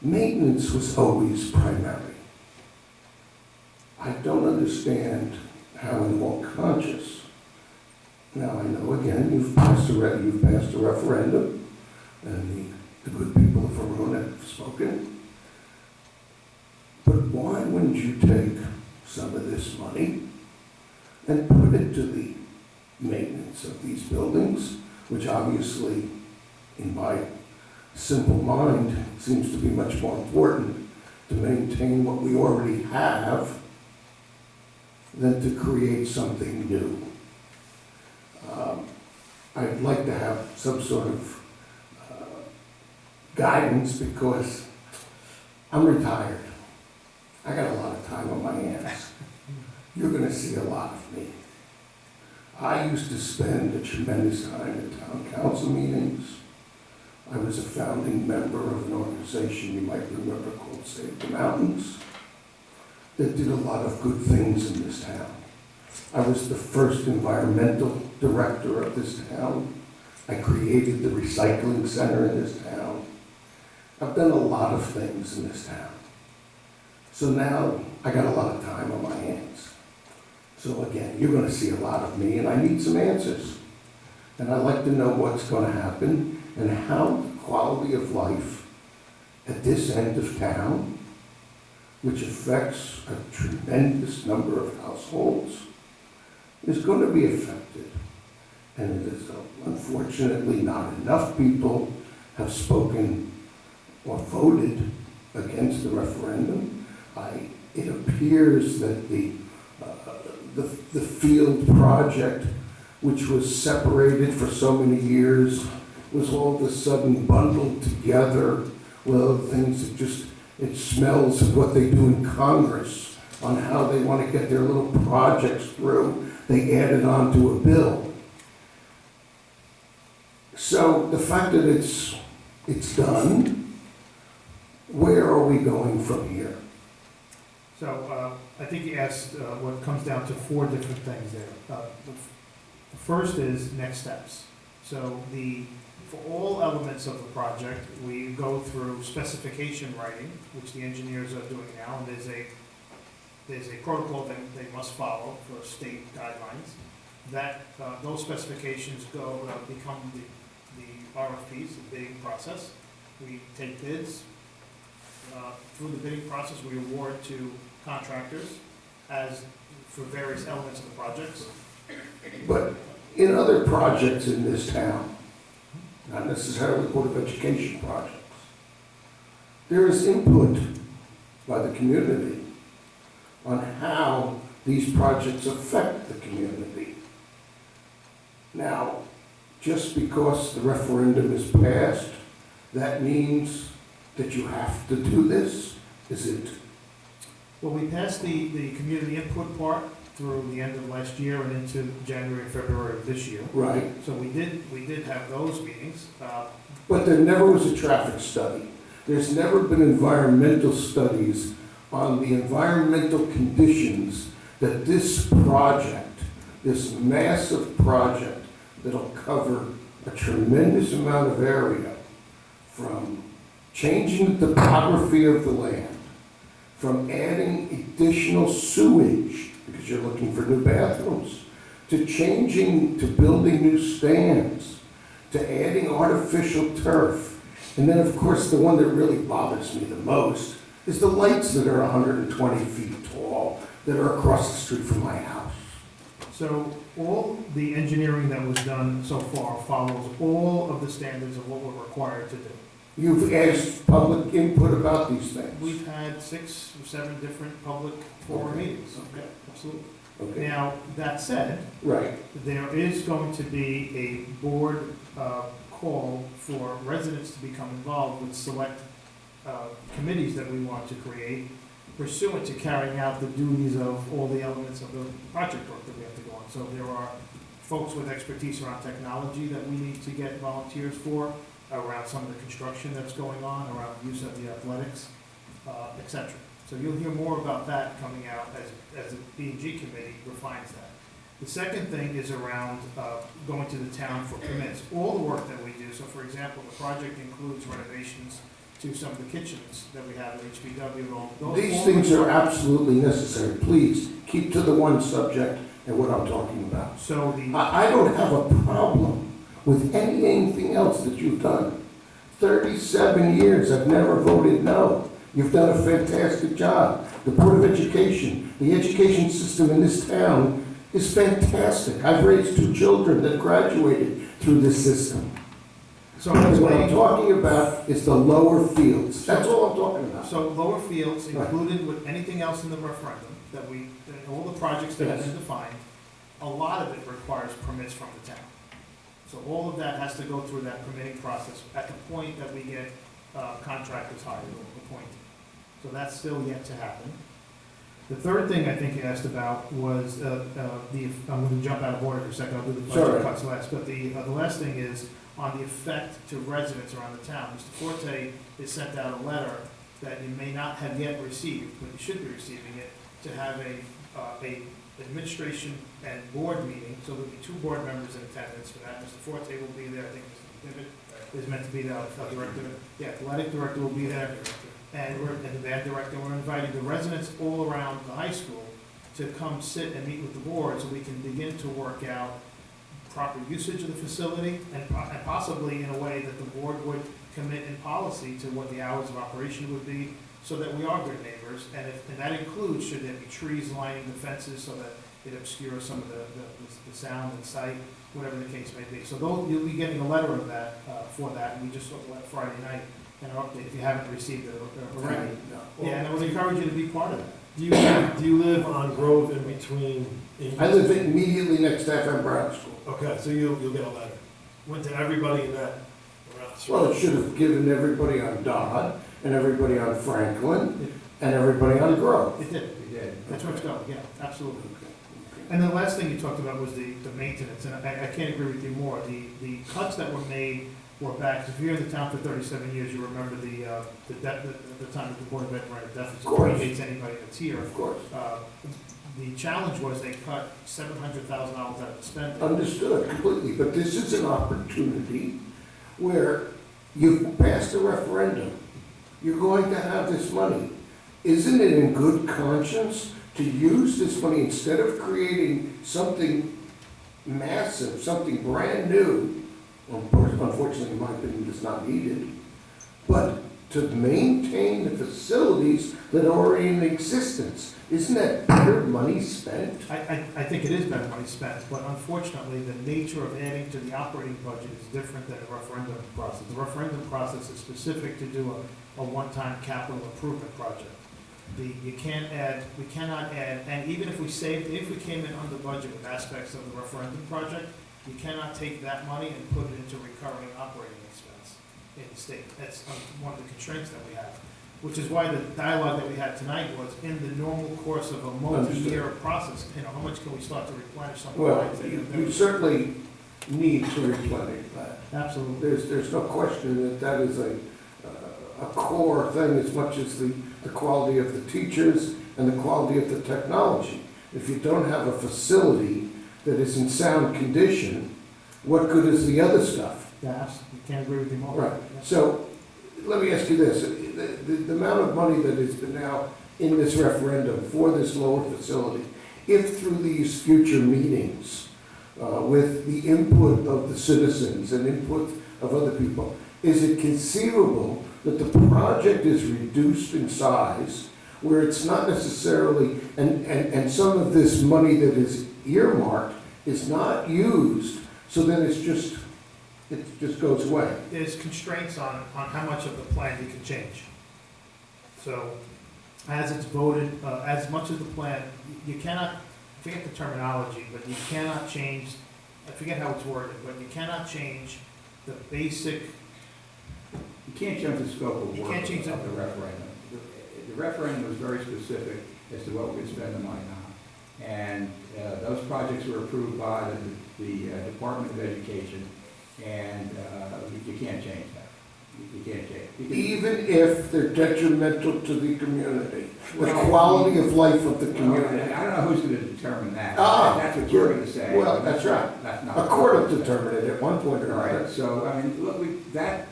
I: Maintenance was always primary. I don't understand how in all conscious. Now I know again you've passed a referendum, and the good people of Verona have spoken. But why wouldn't you take some of this money and put it to the maintenance of these buildings, which obviously, in my simple mind, seems to be much more important to maintain what we already have than to create something new. I'd like to have some sort of guidance because I'm retired. I got a lot of time on my hands. You're going to see a lot of me. I used to spend a tremendous time at town council meetings. I was a founding member of an organization you might remember called Save the Mountains that did a lot of good things in this town. I was the first environmental director of this town. I created the recycling center in this town. I've done a lot of things in this town. So now I got a lot of time on my hands. So again, you're going to see a lot of me, and I need some answers. And I'd like to know what's going to happen and how the quality of life at this end of town, which affects a tremendous number of households, is going to be affected. And it is unfortunately not enough people have spoken or voted against the referendum. It appears that the field project, which was separated for so many years, was all of a sudden bundled together with other things. It smells of what they do in Congress on how they want to get their little projects through. They add it onto a bill. So the fact that it's done, where are we going from here?
D: So I think you asked what comes down to four different things there. The first is next steps. So for all elements of the project, we go through specification writing, which the engineers are doing now, and there's a protocol that they must follow for state guidelines. That those specifications become the RFPs, the bidding process. We take bids. Through the bidding process, we award to contractors for various elements of the projects.
I: But in other projects in this town, not necessarily Board of Education projects, there is input by the community on how these projects affect the community. Now, just because the referendum is passed, that means that you have to do this? Is it?
D: Well, we passed the community input part through the end of last year and into January and February of this year.
I: Right.
D: So we did have those meetings.
I: But there never was a traffic study. There's never been environmental studies on the environmental conditions that this project, this massive project that'll cover a tremendous amount of area, from changing the topography of the land, from adding additional sewage, because you're looking for new bathrooms, to building new stands, to adding artificial turf. And then, of course, the one that really bothers me the most is the lights that are 120 feet tall that are across the street from my house.
D: So all the engineering that was done so far follows all of the standards of what we're required to do.
I: You've asked public input about these things?
D: We've had 6 or 7 different public forum meetings.
I: Okay.
D: Absolutely.
I: Okay.
D: Now, that said,
I: Right.
D: there is going to be a board call for residents to become involved with select committees that we want to create pursuant to carrying out the duties of all the elements of the project work that we have to go on. So there are folks with expertise around technology that we need to get volunteers for. around some of the construction that's going on, around use of the athletics, et cetera. So you'll hear more about that coming out as the B&G committee refines that. The second thing is around going to the town for permits. All the work that we do, so for example, the project includes renovations to some of the kitchens that we have at HBW and all. Those
I: These
D: all
I: things are
D: require-
I: absolutely necessary. Please, keep to the one subject and what I'm talking about.
D: So the,
I: I don't have a problem with anything else that you've done. 37 years, I've never voted no. You've done a fantastic job. The Board of Education, the education system in this town is fantastic. I've raised 2 children that graduated through this system.
D: so that's
I: And what I'm
D: why,
I: talking about is the lower fields. That's all I'm talking about.
D: so lower fields
I: Right.
D: included with anything else in the referendum that all the projects that have been defined, a lot of it requires permits from the town. So all of that has to go through that permitting process at the point that we get contractors hired or appointed. So that's still yet to happen. The third thing I think you asked about was I'm going to jump out of order for a second, I'll do the budget
I: Sorry.
D: cuts last. But the last thing is on the effect to residents around the town. Mr. Forte has sent out a letter that you may not have yet received, but you should be receiving it, to have a administration and board meeting, so there'll be 2 board members in attendance for that. Mr. Forte will be there, I think Mr. Divitt is meant to be there, the director, the athletic director will be there, and the band director. We're inviting the residents all around the high school to come sit and meet with the board, so we can begin to work out proper usage of the facility, and possibly in a way that the board would commit in policy to what the hours of operation would be, so that we are good neighbors, and that includes, should there be trees lining the fences so that it obscures some of the sound and sight, whatever the case may be. So you'll be getting a letter of that, for that, and we just saw it Friday night, and an update if you haven't received it already. Yeah, and I would encourage you to be part of that.
G: Do you live on Grove in between?
I: I live immediately next to FM Brown School.
G: Okay, so you'll get a letter. Went to everybody in that around.
I: Well, it should have given everybody on Dodd, and everybody on Franklin, and everybody on Grove.
D: It did,
F: We did.
D: that's where it's going, yeah, absolutely. And the last thing you talked about was the maintenance, and I can't agree with you more. The cuts that were made were back, if you're in the town for 37 years, you remember the time that the Board of Ed ran a deficit,
I: Of course.
D: predates anybody that's here.
I: Of course.
D: The challenge was they cut $700,000 out of the spending.
I: Understood completely, but this is an opportunity where you've passed a referendum. You're going to have this money. Isn't it in good conscience to use this money instead of creating something massive, something brand new? Unfortunately, in my opinion, it's not needed, but to maintain the facilities that are already in existence. Isn't that better money spent?
D: I think it is better money spent, but unfortunately, the nature of adding to the operating budget is different than the referendum process. The referendum process is specific to do a one-time capital improvement project. We cannot add, and even if we came in under budget with aspects of the referendum project, you cannot take that money and put it into recurring operating expense in the state. That's one of the constraints that we have, which is why the dialogue that we had tonight was in the normal course of a multi-year process. How much can we start to replenish some of the
I: Well,
D: lines that
I: you certainly need to replenish that.
D: Absolutely.
I: There's no question that is a core thing as much as the quality of the teachers and the quality of the technology. If you don't have a facility that is in sound condition, what good is the other stuff?
D: Yeah, you can't agree with you more.
I: Right. So let me ask you this. The amount of money that has been now in this referendum for this lower facility, if through these future meetings, with the input of the citizens and input of other people, is it conceivable that the project is reduced in size, where it's not necessarily, and some of this money that is earmarked is not used, so then it just goes away?
D: There's constraints on how much of the plan you can change. So as it's voted, as much of the plan, you cannot, I forget the terminology, but you cannot change, I forget how it's worded, but you cannot change the basic.
F: You can't change the scope of
D: You
F: work
D: can't change
F: of the referendum. The referendum was very specific as to what we could spend the money on. And those projects were approved by the Department of Education, and you can't change that. You can't take.
I: Even if they're detrimental to the community, the
F: Well,
I: quality of life of the
F: Well,
I: community.
F: I don't know who's gonna determine that.
I: Ah,
F: That's what you're gonna say.
I: well, that's right.
F: That's not.
I: A court will determine it at one point or
F: All right,
I: another.
F: so, I mean, look, that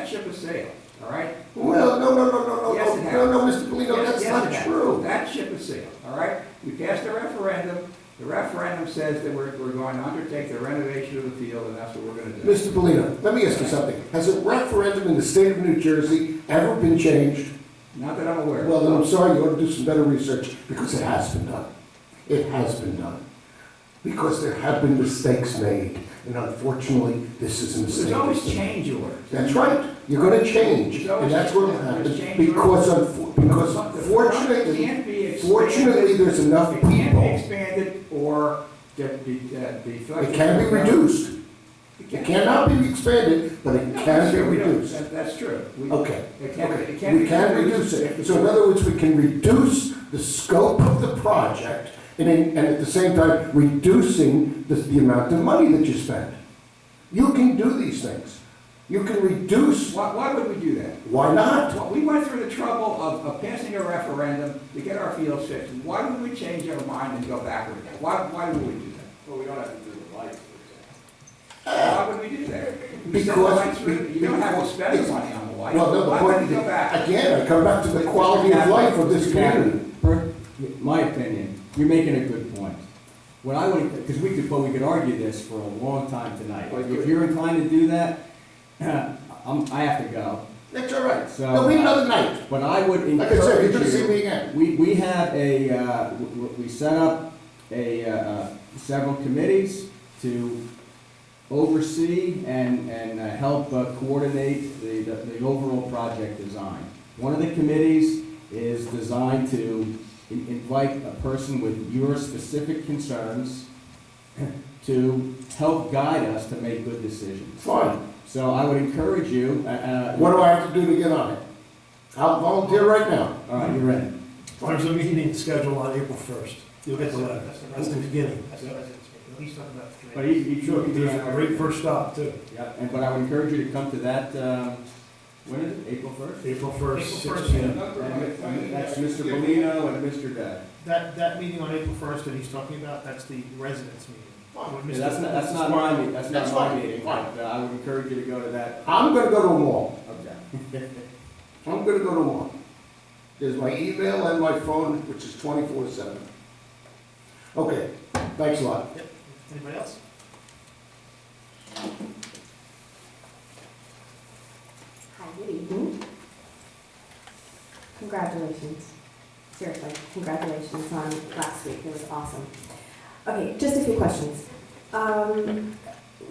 F: ship has sailed, all right?
I: Well, no,
F: Yes, it has.
I: no, Mr. Polino,
F: Yes,
I: that's
F: yes,
I: not
F: it has.
I: true.
F: That ship has sailed, all right? We passed a referendum. The referendum says that we're going to undertake the renovation of the field, and that's what we're gonna do.
I: Mr. Polino, let me ask you something. Has a referendum in the state of New Jersey ever been changed?
F: Not that I'm aware of.
I: Well, then I'm sorry, you ought to do some better research, because it has been done. It has been done. Because there have been mistakes made, and unfortunately, this is a mistake.
F: There's always change orders.
I: That's right, you're gonna change, and that's what will happen, because fortunately, there's enough
F: It can't be
I: people.
F: expanded or be
I: It can be reduced. It cannot be expanded, but it can be reduced.
F: That's true.
I: Okay,
F: It can
I: okay,
F: be
I: we can reduce it. So in other words, we can reduce the scope of the project, and at the same time, reducing the amount of money that you spend. You can do these things. You can reduce,
F: Why would we do that?
I: why not?
F: Well, we went through the trouble of passing a referendum to get our fields fixed. Why would we change our mind and go backward again? Why would we do that?
H: Well, we don't have to do the lights, for
F: Why would we do that? We send the lights through. You don't have to spend the money on the lights.
I: Well, no, the
F: Why would
I: point,
F: we go back?
I: again, I come back to the quality of life of this community.
E: My opinion, you're making a good point. What I would, because we could argue this for a long time tonight. If you're inclined to do that, I have to go.
I: That's all right.
E: So,
I: There'll be another night.
E: But I would
I: Like I said, you're
E: encourage
I: gonna see
E: you,
I: me again.
E: we have we set up several committees to oversee and help coordinate the overall project design. One of the committees is designed to invite a person with your specific concerns to help guide us to make good decisions.
I: Fine.
E: So I would encourage you,
I: What do I have to do to get on it? I'll volunteer right now.
E: all right, you're in.
G: There's a meeting scheduled on April 1st. You'll get the letter. That's the beginning.
D: That's the president's meeting. At least talking about the
E: But
D: committee.
E: he should be
G: There's a great first stop, too.
E: Yeah, but I would encourage you to come to that, when is it, April 1st?
G: April 1st,
D: April
G: 6
D: 1st,
G: p.m.
E: And that's Mr. Bolino and Mr. Dad.
D: That meeting on April 1st that he's talking about, that's the residents' meeting. With
E: Yeah,
D: Mr.
E: that's not my meeting, that's not
I: That's
E: my
I: fine,
E: meeting,
I: fine.
E: but I would encourage you to go to that.
I: I'm gonna go to them all.
E: Okay.
I: I'm gonna go to them all. There's my email and my phone, which is 24/7. Okay, thanks a lot.
D: Anybody else?
B: Hi, good evening. Congratulations. Seriously, congratulations on last week. It was awesome. Okay, just a few questions.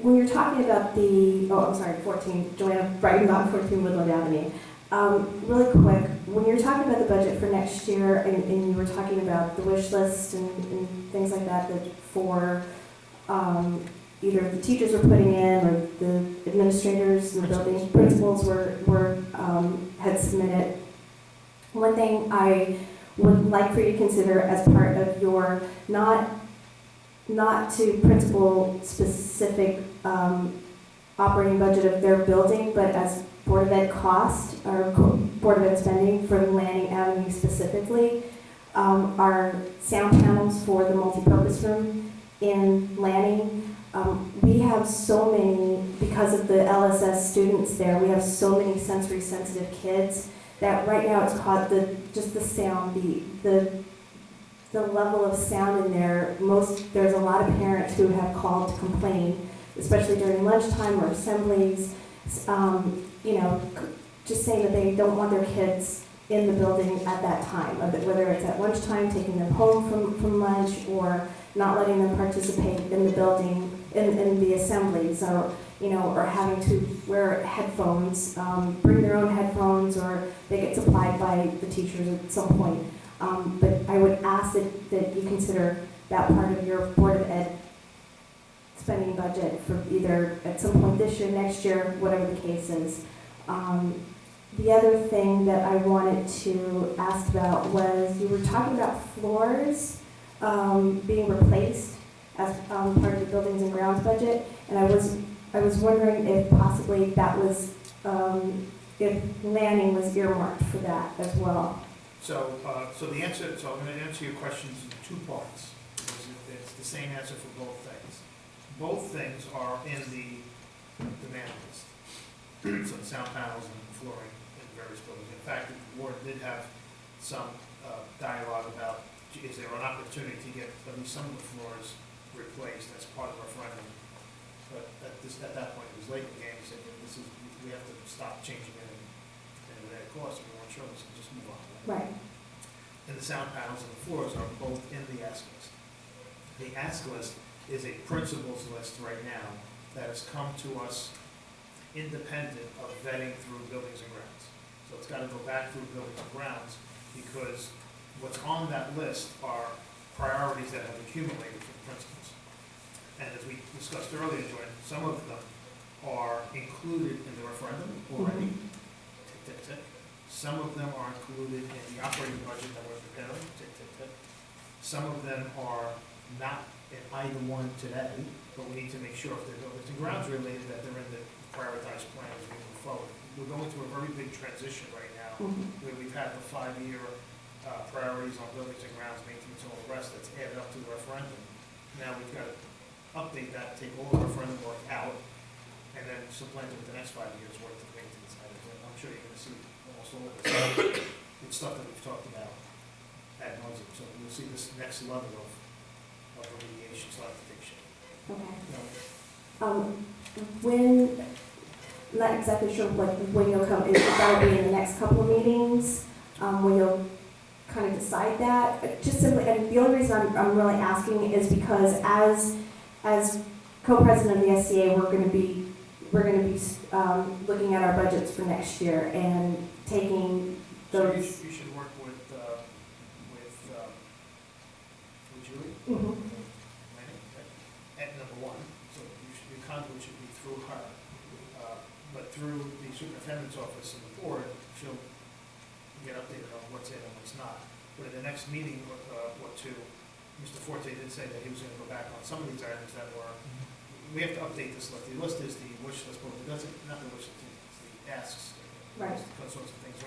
B: When you're talking about the, 14, Joanna Breitenbach, 14 Woodland Avenue. Really quick, when you're talking about the budget for next year, and you were talking about the wish list and things like that for either the teachers were putting in or the administrators and the building principals had submitted. One thing I would like for you to consider as part of your, not to principal specific operating budget of their building, but as Board of Ed cost, or Board of Ed spending for Lanning Avenue specifically, are sound panels for the multipurpose room in Lanning. We have so many, because of the LSS students there, we have so many sensory sensitive kids that right now it's caught just the sound, the level of sound in there. There's a lot of parents who have called to complain, especially during lunchtime or assemblies, just saying that they don't want their kids in the building at that time, whether it's at lunchtime, taking them home from lunch, or not letting them participate in the building, in the assemblies, or having to wear headphones, bring their own headphones, or they get supplied by the teachers at some point. But I would ask that you consider that part of your Board of Ed spending budget for either at some point this year, next year, whatever the case is. The other thing that I wanted to ask about was you were talking about floors being replaced as part of the buildings and grounds budget, and I was wondering if possibly that was if landing was earmarked for that as well.
D: So, so I'm gonna answer your questions in two parts, because it's the same answer for both things. Both things are in the demand list. So the sound panels and flooring in various buildings. In fact, the board did have some dialogue about, is there an opportunity to get at least some of the floors replaced as part of the referendum? But at that point, it was late in the game, we said, we have to stop changing it and at cost, we weren't sure, so just move on.
B: Right.
D: And the sound panels and the floors are both in the ask list. The ask list is a principles list right now that has come to us independent of vetting through buildings and grounds. So it's got to go back through buildings and grounds, because what's on that list are priorities that have accumulated from principles. And as we discussed earlier, Jordan, some of them are included in the referendum already. Tick, tick, tick. Some of them are included in the operating budget that we're preparing. Tick, tick, tick. Some of them are not in item one today, but we need to make sure if they're buildings and grounds related, that they're in the prioritized plan as we move forward. We're going through a very big transition right now, where we've had the 5-year priorities on buildings and grounds, maintenance, all the rest that's added up to the referendum. Now we've got to update that, take all the referendum work out, and then supplant it with the next 5 years worth of maintenance items. And I'm sure you're going to see almost all of it. It's stuff that we've talked about ad nauseam. So you'll see this next level of remediation start to take shape.
B: Okay. When, not exactly sure when you'll come, that'll be in the next couple of meetings, when you'll kind of decide that. Just simply, and the only reason I'm really asking is because as co-president of the SCA, we're going to be looking at our budgets for next year and taking
D: So
B: those.
D: you should work with Julie.
B: Mhm.
D: At number one, so your conduit should be through her, but through the superintendent's office and the board, she'll get updated on what's in and what's not. But in the next meeting or two, Mr. Forte did say that he was going to go back on some of these items that were, we have to update this list. The list is the wish list, but it doesn't, not the wish list, it's the asks.
B: Right.
D: Those sorts of things.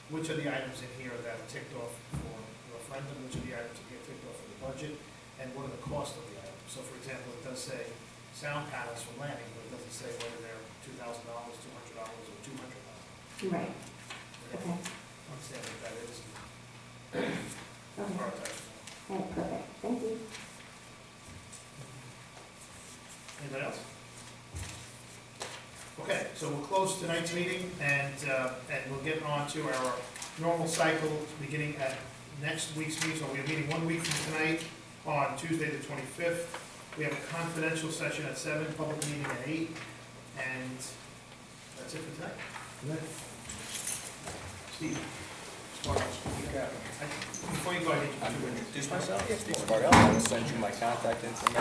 D: Which are the items in here that are ticked off for the referendum, which are the items that get ticked off for the budget, and what are the cost of the items? So for example, it does say sound panels for landing, but it doesn't say whether they're $2,000, $200, or $200.
B: Right. Okay.
D: Understand what that is.
B: Okay.
D: Prioritize.
B: All right, perfect. Thank you.
D: Anybody else? Okay, so we'll close tonight's meeting, and we'll get on to our normal cycle beginning at next week's meeting. So we're meeting 1 week from tonight on Tuesday the 25th. We have a confidential session at 7, public meeting at 8, and that's it for tonight. Steve? Before you go, I need you to
J: introduce myself. Steve Spartel. I will send you my contact information.